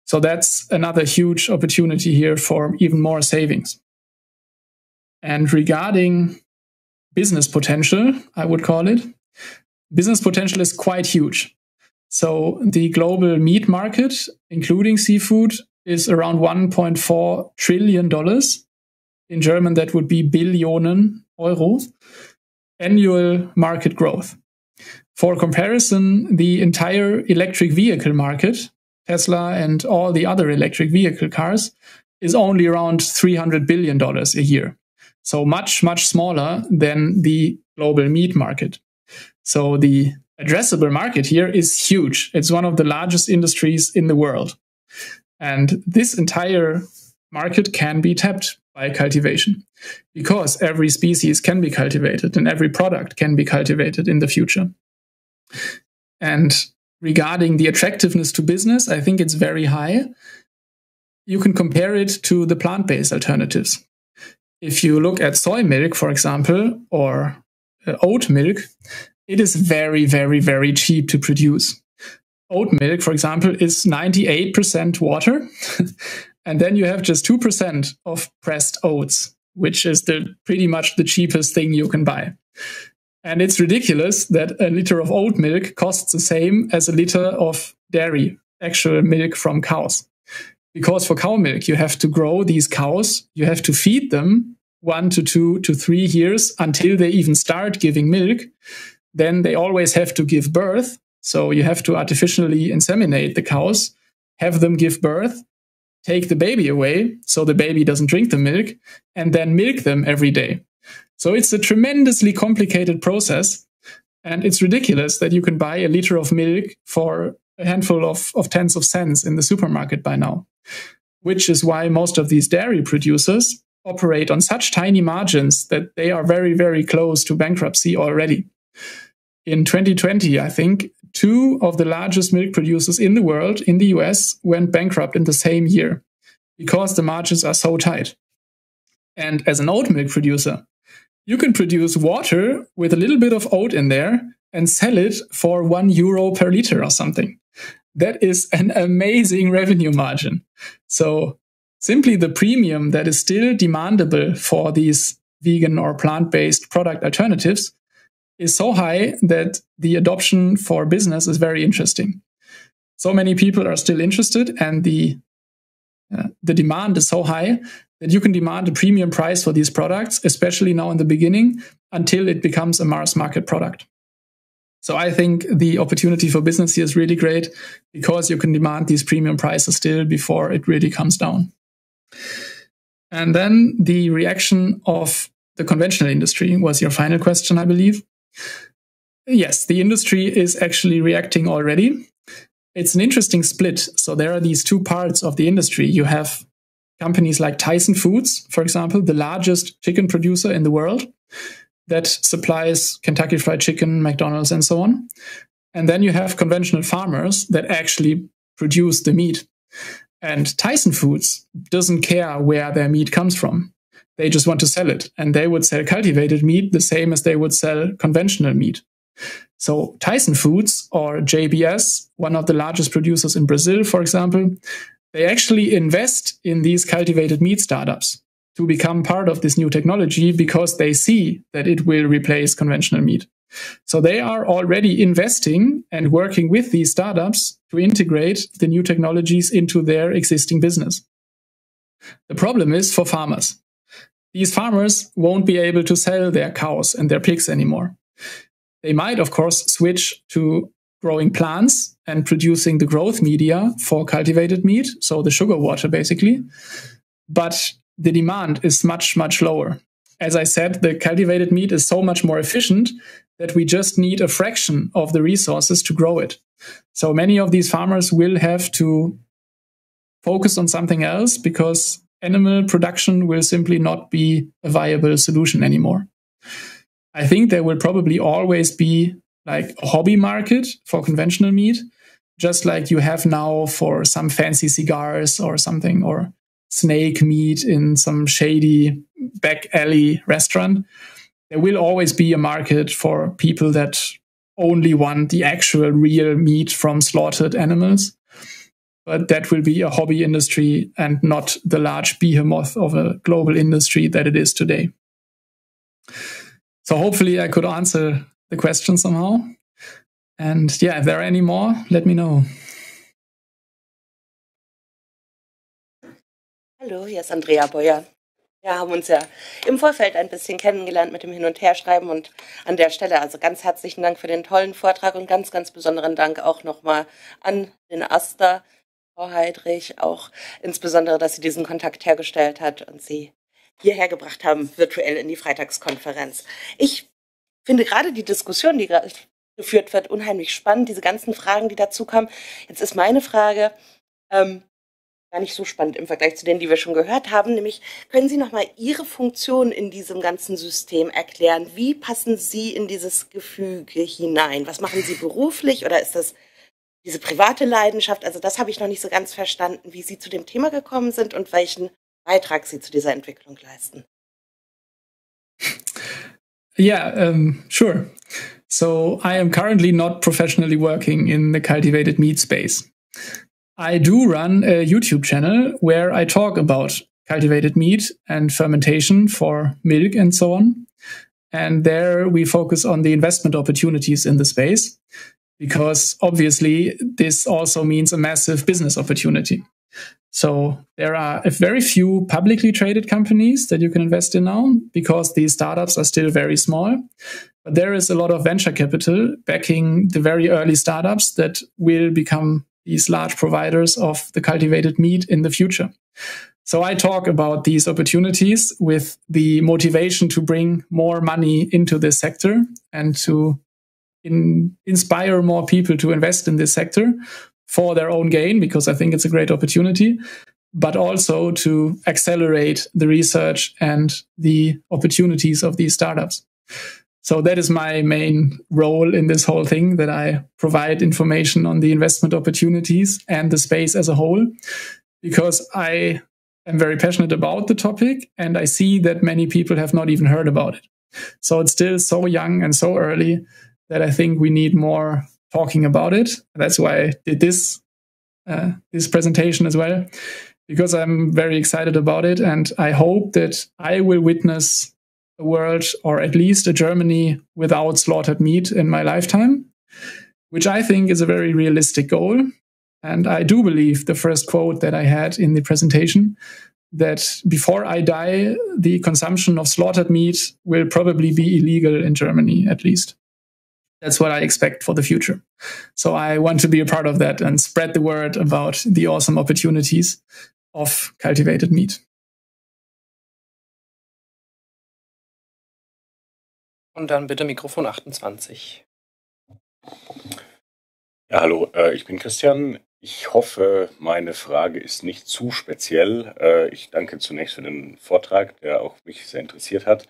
C: So that's another huge opportunity here for even more savings. And regarding business potential, I would call it, business potential is quite huge. So the global meat market, including seafood, is around $1.4 trillion. In German, that would be Billionen Euro, annual market growth. For comparison, the entire electric vehicle market, Tesla and all the other electric vehicle cars, is only around $300 billion a year. So much, much smaller than the global meat market. So the addressable market here is huge. It's one of the largest industries in the world. And this entire market can be tapped by cultivation because every species can be cultivated and every product can be cultivated in the future. And regarding the attractiveness to business, I think it's very high. You can compare it to the plant-based alternatives. If you look at soy milk, for example, or oat milk, it is very, very, very cheap to produce. Oat milk, for example, is 98% water. And then you have just 2% of pressed oats, which is pretty much the cheapest thing you can buy. And it's ridiculous that a liter of oat milk costs the same as a liter of dairy, actual milk from cows. Because for cow milk, you have to grow these cows, you have to feed them 1 to 2 to 3 years until they even start giving milk. Then they always have to give birth. So you have to artificially inseminate the cows, have them give birth, take the baby away so the baby doesn't drink the milk, and then milk them every day. So it's a tremendously complicated process. And it's ridiculous that you can buy a liter of milk for a handful of tens of cents in the supermarket by now, which is why most of these dairy producers operate on such tiny margins that they are very, very close to bankruptcy already. In 2020, I think 2 of the largest milk producers in the world, in the US, went bankrupt in the same year because the margins are so tight. And as an oat milk producer, you can produce water with a little bit of oat in there and sell it for €1 per liter or something. That is an amazing revenue margin. So simply the premium that is still demandable for these vegan or plant-based product alternatives is so high that the adoption for business is very interesting. So many people are still interested, and the demand is so high that you can demand a premium price for these products, especially now in the beginning, until it becomes a mass market product. So I think the opportunity for business here is really great because you can demand these premium prices still before it really comes down. And then the reaction of the conventional industry was your final question, I believe. Yes, the industry is actually reacting already. It's an interesting split. So there are these 2 parts of the industry. You have companies like Tyson Foods, for example, the largest chicken producer in the world that supplies Kentucky Fried Chicken, McDonald's, and so on. And then you have conventional farmers that actually produce the meat. And Tyson Foods doesn't care where their meat comes from. They just want to sell it. And they would sell cultivated meat the same as they would sell conventional meat. So Tyson Foods, or JBS, one of the largest producers in Brazil, for example, they actually invest in these cultivated meat startups to become part of this new technology because they see that it will replace conventional meat. So they are already investing and working with these startups to integrate the new technologies into their existing business. The problem is for farmers. These farmers won't be able to sell their cows and their pigs anymore. They might, of course, switch to growing plants and producing the growth media for cultivated meat, so the sugar water basically. But the demand is much, much lower. As I said, the cultivated meat is so much more efficient that we just need a fraction of the resources to grow it. So many of these farmers will have to focus on something else because animal production will simply not be a viable solution anymore. I think there will probably always be like a hobby market for conventional meat, just like you have now for some fancy cigars or something, or snake meat in some shady back alley restaurant. There will always be a market for people that only want the actual real meat from slaughtered animals. But that will be a hobby industry and not the large behemoth of a global industry that it is today. So hopefully I could answer the question somehow. And yeah, if there are any more, let me know.
F: Hallo, hier ist Andrea Beuer. Wir haben uns ja im Vorfeld ein bisschen kennengelernt mit dem Hin- und Herschreiben und an der Stelle also ganz herzlichen Dank für den tollen Vortrag und ganz, ganz besonderen Dank auch nochmal an den Asta, Frau Heidrich, auch insbesondere, dass sie diesen Kontakt hergestellt hat und sie hierher gebracht haben, virtuell in die Freitagskonferenz. Ich finde gerade die Diskussion, die gerade geführt wird, unheimlich spannend, diese ganzen Fragen, die dazu kommen. Jetzt ist meine Frage, gar nicht so spannend im Vergleich zu denen, die wir schon gehört haben. Nämlich, können Sie nochmal Ihre Funktion in diesem ganzen System erklären? Wie passen Sie in dieses Gefüge hinein? Was machen Sie beruflich oder ist das diese private Leidenschaft? Also das habe ich noch nicht so ganz verstanden, wie Sie zu dem Thema gekommen sind und welchen Beitrag Sie zu dieser Entwicklung leisten.
C: Yeah, sure. So I am currently not professionally working in the cultivated meat space. I do run a YouTube channel where I talk about cultivated meat and fermentation for milk and so on. And there we focus on the investment opportunities in the space, because obviously this also means a massive business opportunity. So there are a very few publicly traded companies that you can invest in now, because these startups are still very small. But there is a lot of venture capital backing the very early startups that will become these large providers of the cultivated meat in the future. So I talk about these opportunities with the motivation to bring more money into this sector and to inspire more people to invest in this sector for their own gain, because I think it's a great opportunity, but also to accelerate the research and the opportunities of these startups. So that is my main role in this whole thing, that I provide information on the investment opportunities and the space as a whole, because I am very passionate about the topic and I see that many people have not even heard about it. So it's still so young and so early that I think we need more talking about it. That's why I did this presentation as well, because I'm very excited about it. And I hope that I will witness a world, or at least a Germany, without slaughtered meat in my lifetime, which I think is a very realistic goal. And I do believe the first quote that I had in the presentation, that before I die, the consumption of slaughtered meat will probably be illegal in Germany, at least. That's what I expect for the future. So I want to be a part of that and spread the word about the awesome opportunities of cultivated meat.
A: Und dann bitte Mikrofon 28.
G: Ja, hallo, ich bin Christian. Ich hoffe, meine Frage ist nicht zu speziell. Ich danke zunächst für den Vortrag, der auch mich sehr interessiert hat.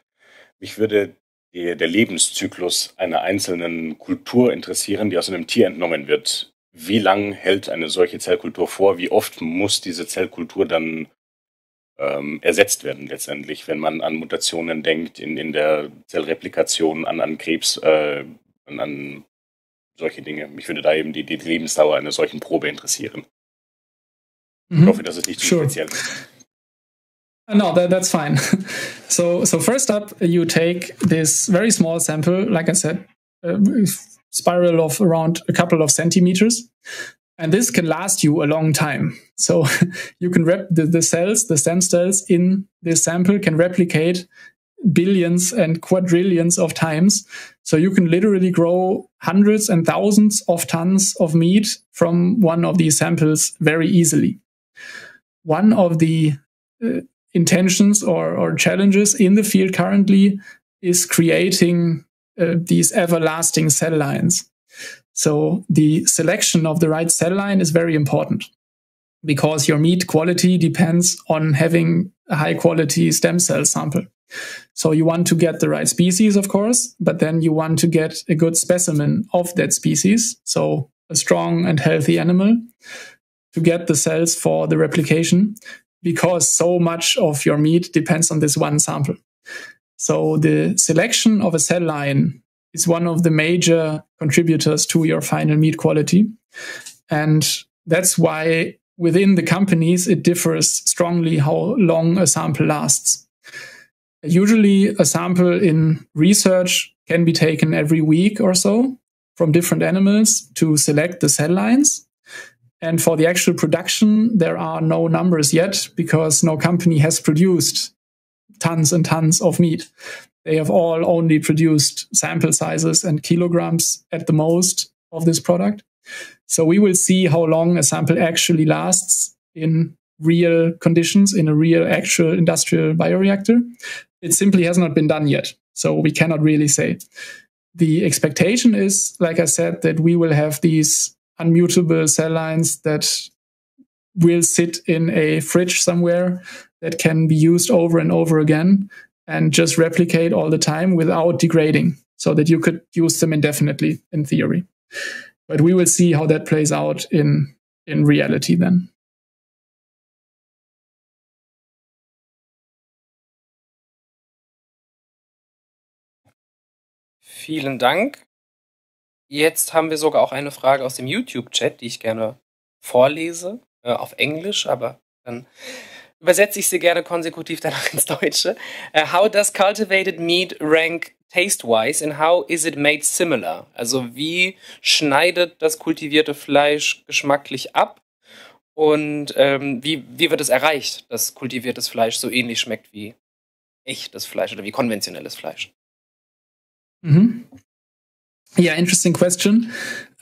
G: Mich würde der Lebenszyklus einer einzelnen Kultur interessieren, die aus einem Tier entnommen wird. Wie lang hält eine solche Zellkultur vor? Wie oft muss diese Zellkultur dann ersetzt werden letztendlich, wenn man an Mutationen denkt, in der Zellreplikation, an Krebs, an solche Dinge. Mich würde da eben die Lebensdauer einer solchen Probe interessieren. Ich hoffe, dass es nicht zu speziell ist.
C: No, that's fine. So first up, you take this very small sample, like I said, spiral of around a couple of centimeters. And this can last you a long time. So you can the cells, the stem cells in this sample can replicate billions and quadrillions of times. So you can literally grow hundreds and thousands of tons of meat from one of these samples very easily. One of the intentions or challenges in the field currently is creating these everlasting cell lines. So the selection of the right cell line is very important, because your meat quality depends on having a high quality stem cell sample. So you want to get the right species, of course, but then you want to get a good specimen of that species. So a strong and healthy animal to get the cells for the replication, because so much of your meat depends on this one sample. So the selection of a cell line is one of the major contributors to your final meat quality. And that's why within the companies, it differs strongly how long a sample lasts. Usually a sample in research can be taken every week or so from different animals to select the cell lines. And for the actual production, there are no numbers yet, because no company has produced tons and tons of meat. They have all only produced sample sizes and kilograms at the most of this product. So we will see how long a sample actually lasts in real conditions, in a real actual industrial bioreactor. It simply has not been done yet. So we cannot really say. The expectation is, like I said, that we will have these unmutable cell lines that will sit in a fridge somewhere that can be used over and over again and just replicate all the time without degrading, so that you could use them indefinitely in theory. But we will see how that plays out in reality then.
A: Vielen Dank. Jetzt haben wir sogar auch eine Frage aus dem YouTube-Chat, die ich gerne vorlese, auf Englisch, aber dann übersetze ich sie gerne konsekutiv danach ins Deutsche. How does cultivated meat rank taste-wise and how is it made similar? Also wie schneidet das kultivierte Fleisch geschmacklich ab und wie wird es erreicht, dass kultiviertes Fleisch so ähnlich schmeckt wie echtes Fleisch oder wie konventionelles Fleisch?
C: Mm-hmm. Yeah, interesting question.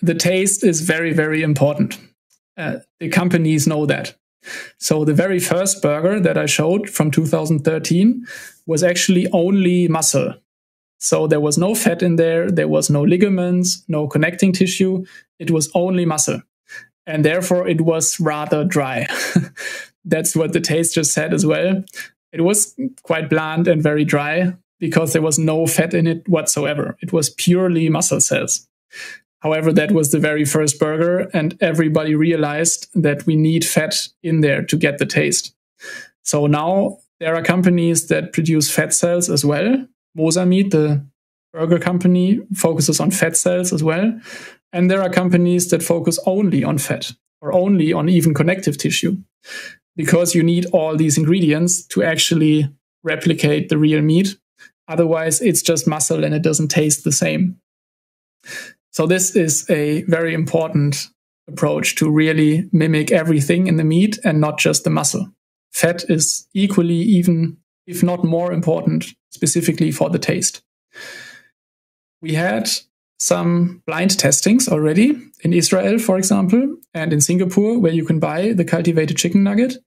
C: The taste is very, very important. The companies know that. So the very first burger that I showed from 2013 was actually only muscle. So there was no fat in there. There was no ligaments, no connecting tissue. It was only muscle. And therefore it was rather dry. That's what the taster said as well. It was quite bland and very dry because there was no fat in it whatsoever. It was purely muscle cells. However, that was the very first burger, and everybody realized that we need fat in there to get the taste. So now there are companies that produce fat cells as well. Mosa Meat, the burger company, focuses on fat cells as well. And there are companies that focus only on fat or only on even connective tissue, because you need all these ingredients to actually replicate the real meat. Otherwise, it's just muscle and it doesn't taste the same. So this is a very important approach to really mimic everything in the meat and not just the muscle. Fat is equally, even if not more important, specifically for the taste. We had some blind testings already in Israel, for example, and in Singapore, where you can buy the cultivated chicken nugget.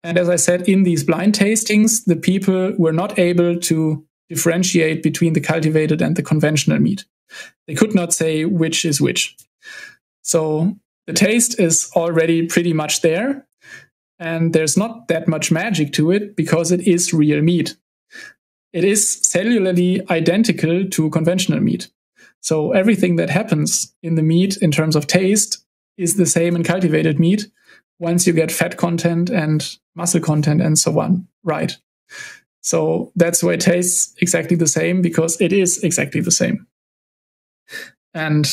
C: And as I said, in these blind tastings, the people were not able to differentiate between the cultivated and the conventional meat. They could not say which is which. So the taste is already pretty much there. And there's not that much magic to it because it is real meat. It is cellularly identical to conventional meat. So everything that happens in the meat in terms of taste is the same in cultivated meat once you get fat content and muscle content and so on right. So that's why it tastes exactly the same, because it is exactly the same. And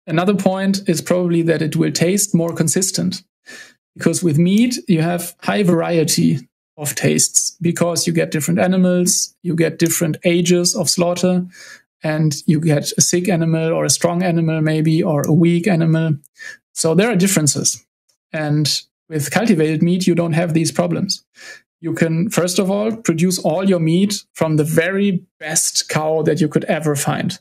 C: another point is probably that it will taste more consistent, because with meat, you have high variety of tastes because you get different animals, you get different ages of slaughter, and you get a sick animal or a strong animal maybe, or a weak animal. So there are differences. And with cultivated meat, you don't have these problems. You can, first of all, produce all your meat from the very best cow that you could ever find.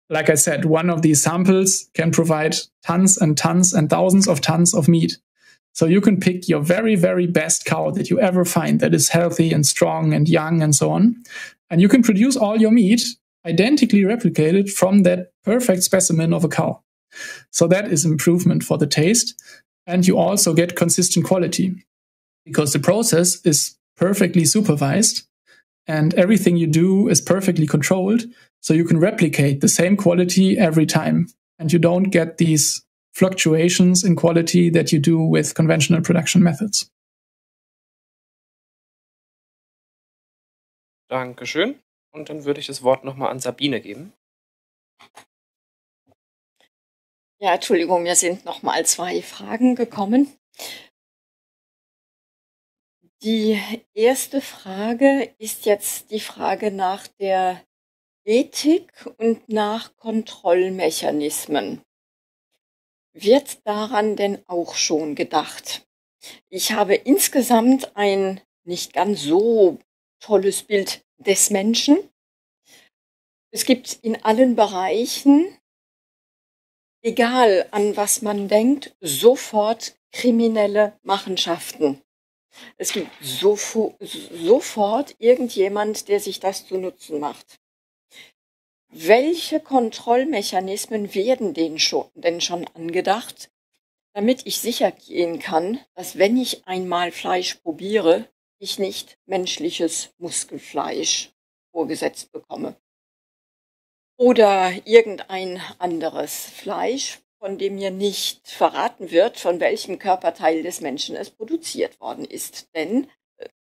C: Like I said, one of these samples can provide tons and tons and thousands of tons of meat. So you can pick your very, very best cow that you ever find that is healthy and strong and young and so on. And you can produce all your meat identically replicated from that perfect specimen of a cow. So that is improvement for the taste. And you also get consistent quality because the process is perfectly supervised and everything you do is perfectly controlled. So you can replicate the same quality every time. And you don't get these fluctuations in quality that you do with conventional production methods.
A: Dankeschön. Und dann würde ich das Wort nochmal an Sabine geben.
E: Ja, Entschuldigung, mir sind nochmal 2 Fragen gekommen. Die erste Frage ist jetzt die Frage nach der Ethik und nach Kontrollmechanismen. Wird daran denn auch schon gedacht? Ich habe insgesamt ein nicht ganz so tolles Bild des Menschen. Es gibt in allen Bereichen, egal an was man denkt, sofort kriminelle Machenschaften. Es gibt sofort irgendjemand, der sich das zu Nutzen macht. Welche Kontrollmechanismen werden denn schon angedacht, damit ich sicher gehen kann, dass wenn ich einmal Fleisch probiere, ich nicht menschliches Muskelfleisch vorgesetzt bekomme. Oder irgendein anderes Fleisch, von dem mir nicht verraten wird, von welchem Körperteil des Menschen es produziert worden ist. Denn,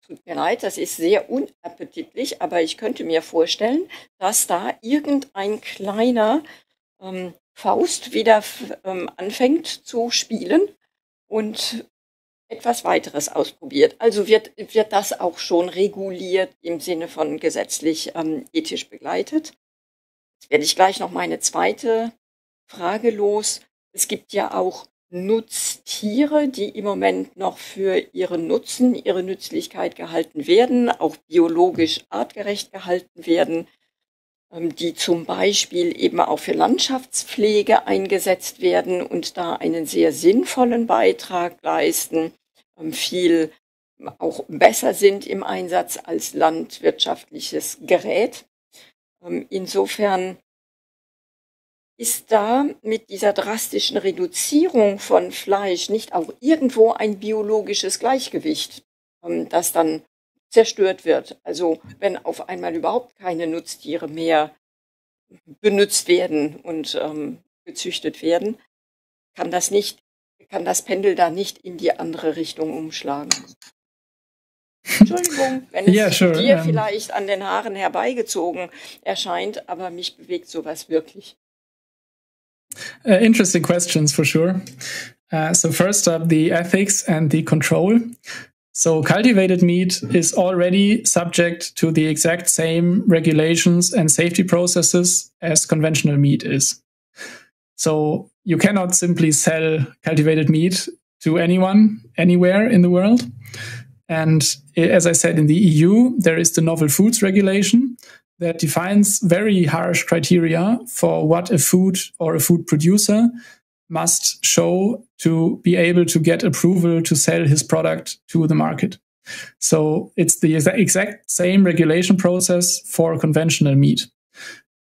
E: tut mir leid, das ist sehr unappetitlich, aber ich könnte mir vorstellen, dass da irgendein kleiner Faust wieder anfängt zu spielen und etwas weiteres ausprobiert. Also wird das auch schon reguliert im Sinne von gesetzlich ethisch begleitet. Jetzt werde ich gleich noch meine zweite Frage los. Es gibt ja auch Nutztiere, die im Moment noch für ihren Nutzen, ihre Nützlichkeit gehalten werden, auch biologisch artgerecht gehalten werden, die zum Beispiel eben auch für Landschaftspflege eingesetzt werden und da einen sehr sinnvollen Beitrag leisten, viel auch besser sind im Einsatz als landwirtschaftliches Gerät. Insofern ist da mit dieser drastischen Reduzierung von Fleisch nicht auch irgendwo ein biologisches Gleichgewicht, das dann zerstört wird? Also wenn auf einmal überhaupt keine Nutztiere mehr benutzt werden und gezüchtet werden, kann das Pendel da nicht in die andere Richtung umschlagen? Entschuldigung, wenn es dir vielleicht an den Haaren herbeigezogen erscheint, aber mich bewegt sowas wirklich.
C: Interesting questions for sure. So first up, the ethics and the control. So cultivated meat is already subject to the exact same regulations and safety processes as conventional meat is. So you cannot simply sell cultivated meat to anyone, anywhere in the world. And as I said, in the EU, there is the Novel Foods Regulation that defines very harsh criteria for what a food or a food producer must show to be able to get approval to sell his product to the market. So it's the exact same regulation process for conventional meat.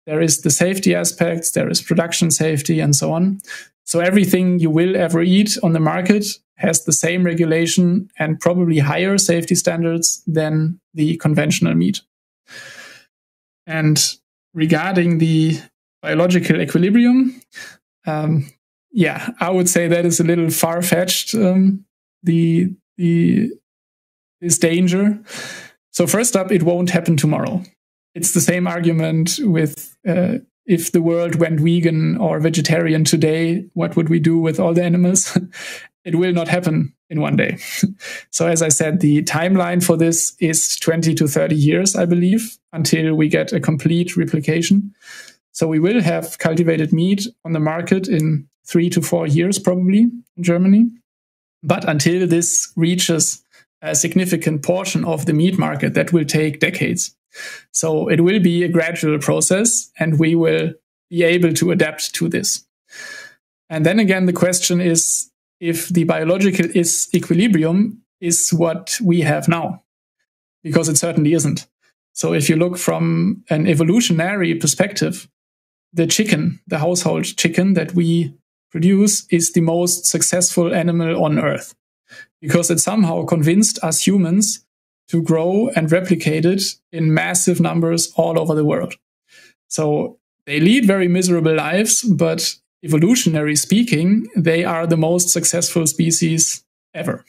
C: There is the safety aspects, there is production safety, and so on. So everything you will ever eat on the market has the same regulation and probably higher safety standards than the conventional meat. And regarding the biological equilibrium, I would say that is a little far-fetched, this danger. So first up, it won't happen tomorrow. It's the same argument with if the world went vegan or vegetarian today, what would we do with all the animals? It will not happen in one day. So as I said, the timeline for this is 20 to 30 years, I believe, until we get a complete replication. So we will have cultivated meat on the market in 3 to 4 years, probably, in Germany. But until this reaches a significant portion of the meat market, that will take decades. So it will be a gradual process, and we will be able to adapt to this. And then again, the question is if the biological equilibrium is what we have now, because it certainly isn't. So if you look from an evolutionary perspective, the chicken, the household chicken that we produce, is the most successful animal on Earth, because it somehow convinced us humans to grow and replicate it in massive numbers all over the world. So they lead very miserable lives, but evolutionary speaking, they are the most successful species ever.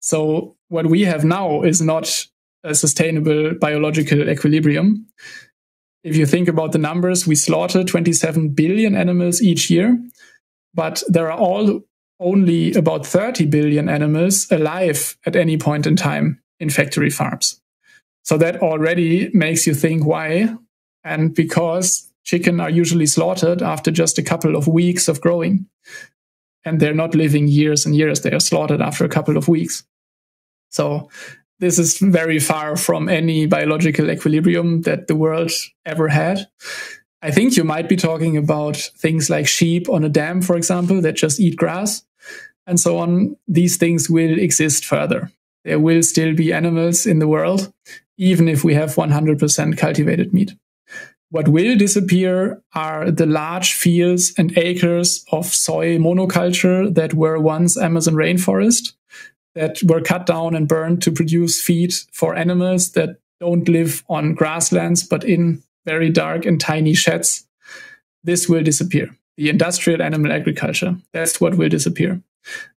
C: So what we have now is not a sustainable biological equilibrium. If you think about the numbers, we slaughter 27 billion animals each year, but there are only about 30 billion animals alive at any point in time in factory farms. So that already makes you think why. And because chicken are usually slaughtered after just a couple of weeks of growing. And they're not living years and years. They are slaughtered after a couple of weeks. So this is very far from any biological equilibrium that the world ever had. I think you might be talking about things like sheep on a dam, for example, that just eat grass and so on. These things will exist further. There will still be animals in the world, even if we have 100% cultivated meat. What will disappear are the large fields and acres of soy monoculture that were once Amazon rainforest, that were cut down and burned to produce feed for animals that don't live on grasslands, but in very dark and tiny sheds. This will disappear. The industrial animal agriculture, that's what will disappear.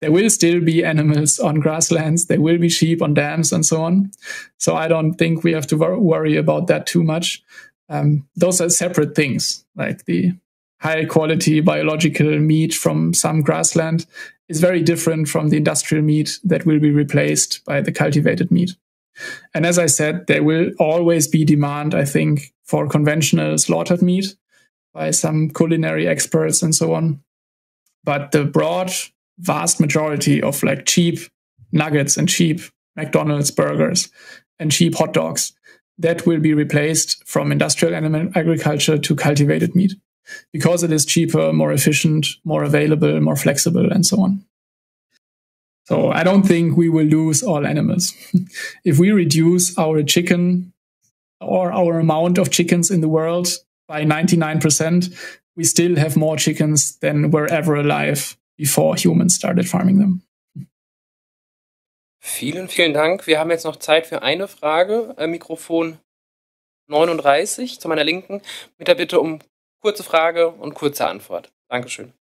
C: There will still be animals on grasslands. There will be sheep on dams and so on. So I don't think we have to worry about that too much. Those are separate things. Like the high quality biological meat from some grassland is very different from the industrial meat that will be replaced by the cultivated meat. And as I said, there will always be demand, I think, for conventional slaughtered meat by some culinary experts and so on. But the broad, vast majority of like cheap nuggets and cheap McDonald's burgers and cheap hot dogs, that will be replaced from industrial animal agriculture to cultivated meat because it is cheaper, more efficient, more available, more flexible, and so on. So I don't think we will lose all animals. If we reduce our chicken or our amount of chickens in the world by 99%, we still have more chickens than were ever alive before humans started farming them.
A: Vielen, vielen Dank. Wir haben jetzt noch Zeit für eine Frage. Mikrofon 39 zu meiner Linken mit der Bitte um kurze Frage und kurze Antwort. Dankeschön.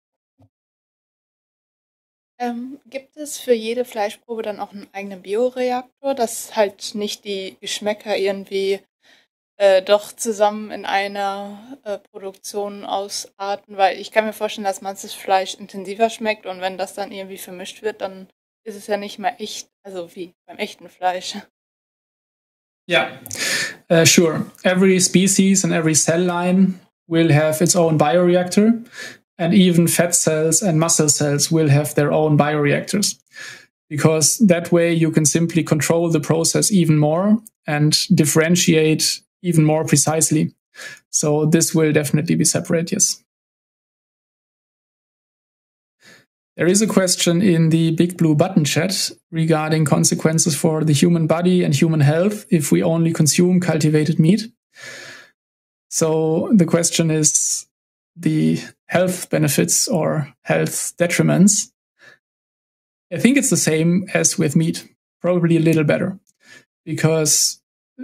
H: Gibt es für jede Fleischprobe dann auch einen eigenen Bioreaktor, dass halt nicht die Geschmäcker irgendwie doch zusammen in einer Produktion ausarten? Weil ich kann mir vorstellen, dass manches Fleisch intensiver schmeckt und wenn das dann irgendwie vermischt wird, dann ist es ja nicht mehr echt, also wie beim echten Fleisch.
C: Yeah, sure. Every species and every cell line will have its own bioreactor, and even fat cells and muscle cells will have their own bioreactors, because that way you can simply control the process even more and differentiate even more precisely. So this will definitely be separate, yes. There is a question in the Big Blue Button chat regarding consequences for the human body and human health if we only consume cultivated meat. So the question is the health benefits or health detriments. I think it's the same as with meat, probably a little better, because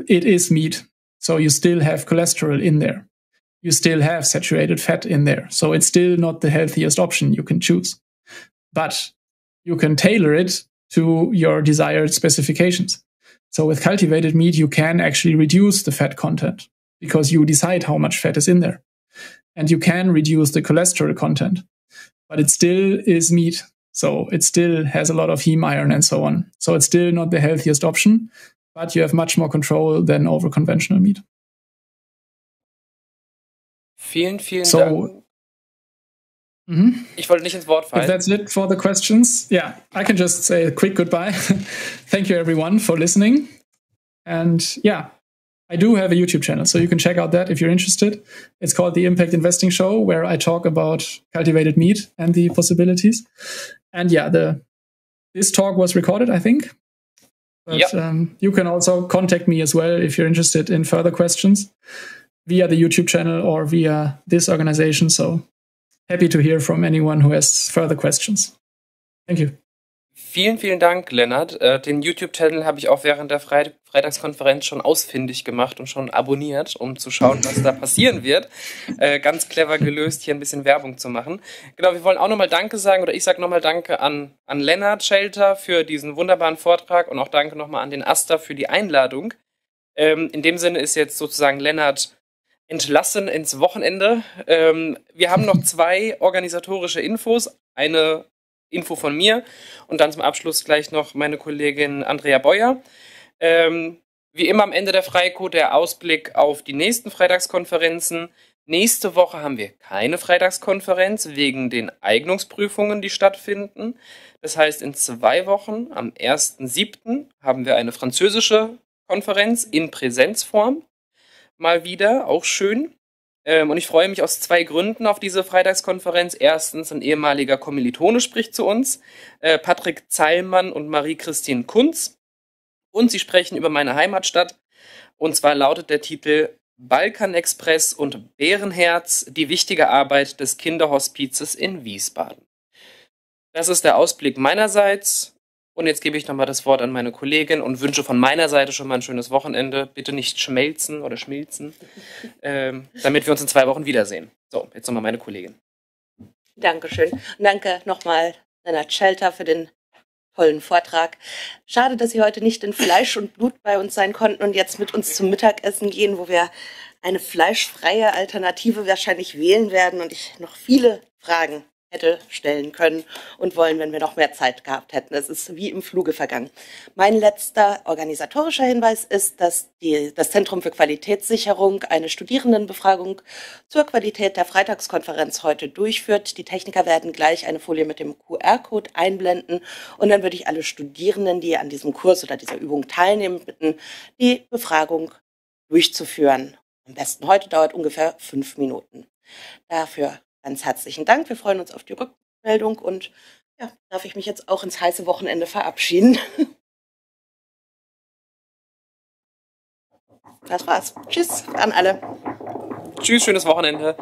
C: it is meat. So you still have cholesterol in there. You still have saturated fat in there. So it's still not the healthiest option you can choose. But you can tailor it to your desired specifications. So with cultivated meat, you can actually reduce the fat content because you decide how much fat is in there. And you can reduce the cholesterol content, but it still is meat. So it still has a lot of heme iron and so on. So it's still not the healthiest option, but you have much more control than over conventional meat.
A: Vielen, vielen Dank. Ich wollte nicht ins Wort fallen.
C: If that's it for the questions, yeah, I can just say a quick goodbye. Thank you everyone for listening. And yeah, I do have a YouTube channel, so you can check out that if you're interested. It's called The Impact Investing Show, where I talk about cultivated meat and the possibilities. And yeah, this talk was recorded, I think. But you can also contact me as well if you're interested in further questions via the YouTube channel or via this organization. So happy to hear from anyone who has further questions. Thank you.
A: Vielen, vielen Dank, Lennart. Den YouTube-Channel habe ich auch während der Freitagskonferenz schon ausfindig gemacht und schon abonniert, um zu schauen, was da passieren wird. Ganz clever gelöst, hier ein bisschen Werbung zu machen. Genau, wir wollen auch nochmal Danke sagen, oder ich sage nochmal Danke an Lennart Schelter für diesen wunderbaren Vortrag und auch Danke nochmal an den AStA für die Einladung. In dem Sinne ist jetzt sozusagen Lennart entlassen ins Wochenende. Wir haben noch 2 organisatorische Infos. Eine Info von mir und dann zum Abschluss gleich noch meine Kollegin Andrea Beuer. Wie immer am Ende der Freiko der Ausblick auf die nächsten Freitagskonferenzen. Nächste Woche haben wir keine Freitagskonferenz wegen den Eignungsprüfungen, die stattfinden. Das heißt, in 2 Wochen, am 1.7., haben wir eine französische Konferenz in Präsenzform. Mal wieder, auch schön. Und ich freue mich aus 2 Gründen auf diese Freitagskonferenz. Erstens, ein ehemaliger Kommilitone spricht zu uns, Patrick Zeilmann und Marie-Christine Kunz. Und sie sprechen über meine Heimatstadt. Und zwar lautet der Titel Balkanexpress und Bärenherz, die wichtige Arbeit des Kinderhospizes in Wiesbaden. Das ist der Ausblick meinerseits. Und jetzt gebe ich nochmal das Wort an meine Kollegin und wünsche von meiner Seite schon mal ein schönes Wochenende. Bitte nicht schmelzen oder schmilzen, damit wir uns in 2 Wochen wiedersehen. So, jetzt nochmal meine Kollegin.
F: Dankeschön. Und danke nochmal Lennart Schelter für den tollen Vortrag. Schade, dass Sie heute nicht in Fleisch und Blut bei uns sein konnten und jetzt mit uns zum Mittagessen gehen, wo wir eine fleischfreie Alternative wahrscheinlich wählen werden und ich noch viele Fragen hätte stellen können und wollen, wenn wir noch mehr Zeit gehabt hätten. Es ist wie im Fluge vergangen. Mein letzter organisatorischer Hinweis ist, dass das Zentrum für Qualitätssicherung eine Studierendenbefragung zur Qualität der Freitagskonferenz heute durchführt. Die Techniker werden gleich eine Folie mit dem QR-Code einblenden und dann würde ich alle Studierenden, die an diesem Kurs oder dieser Übung teilnehmen, bitten, die Befragung durchzuführen. Am besten heute, dauert ungefähr 5 Minuten. Dafür ganz herzlichen Dank. Wir freuen uns auf die Rückmeldung und ja, darf ich mich jetzt auch ins heiße Wochenende verabschieden. Das war's. Tschüss an alle.
A: Tschüss, schönes Wochenende.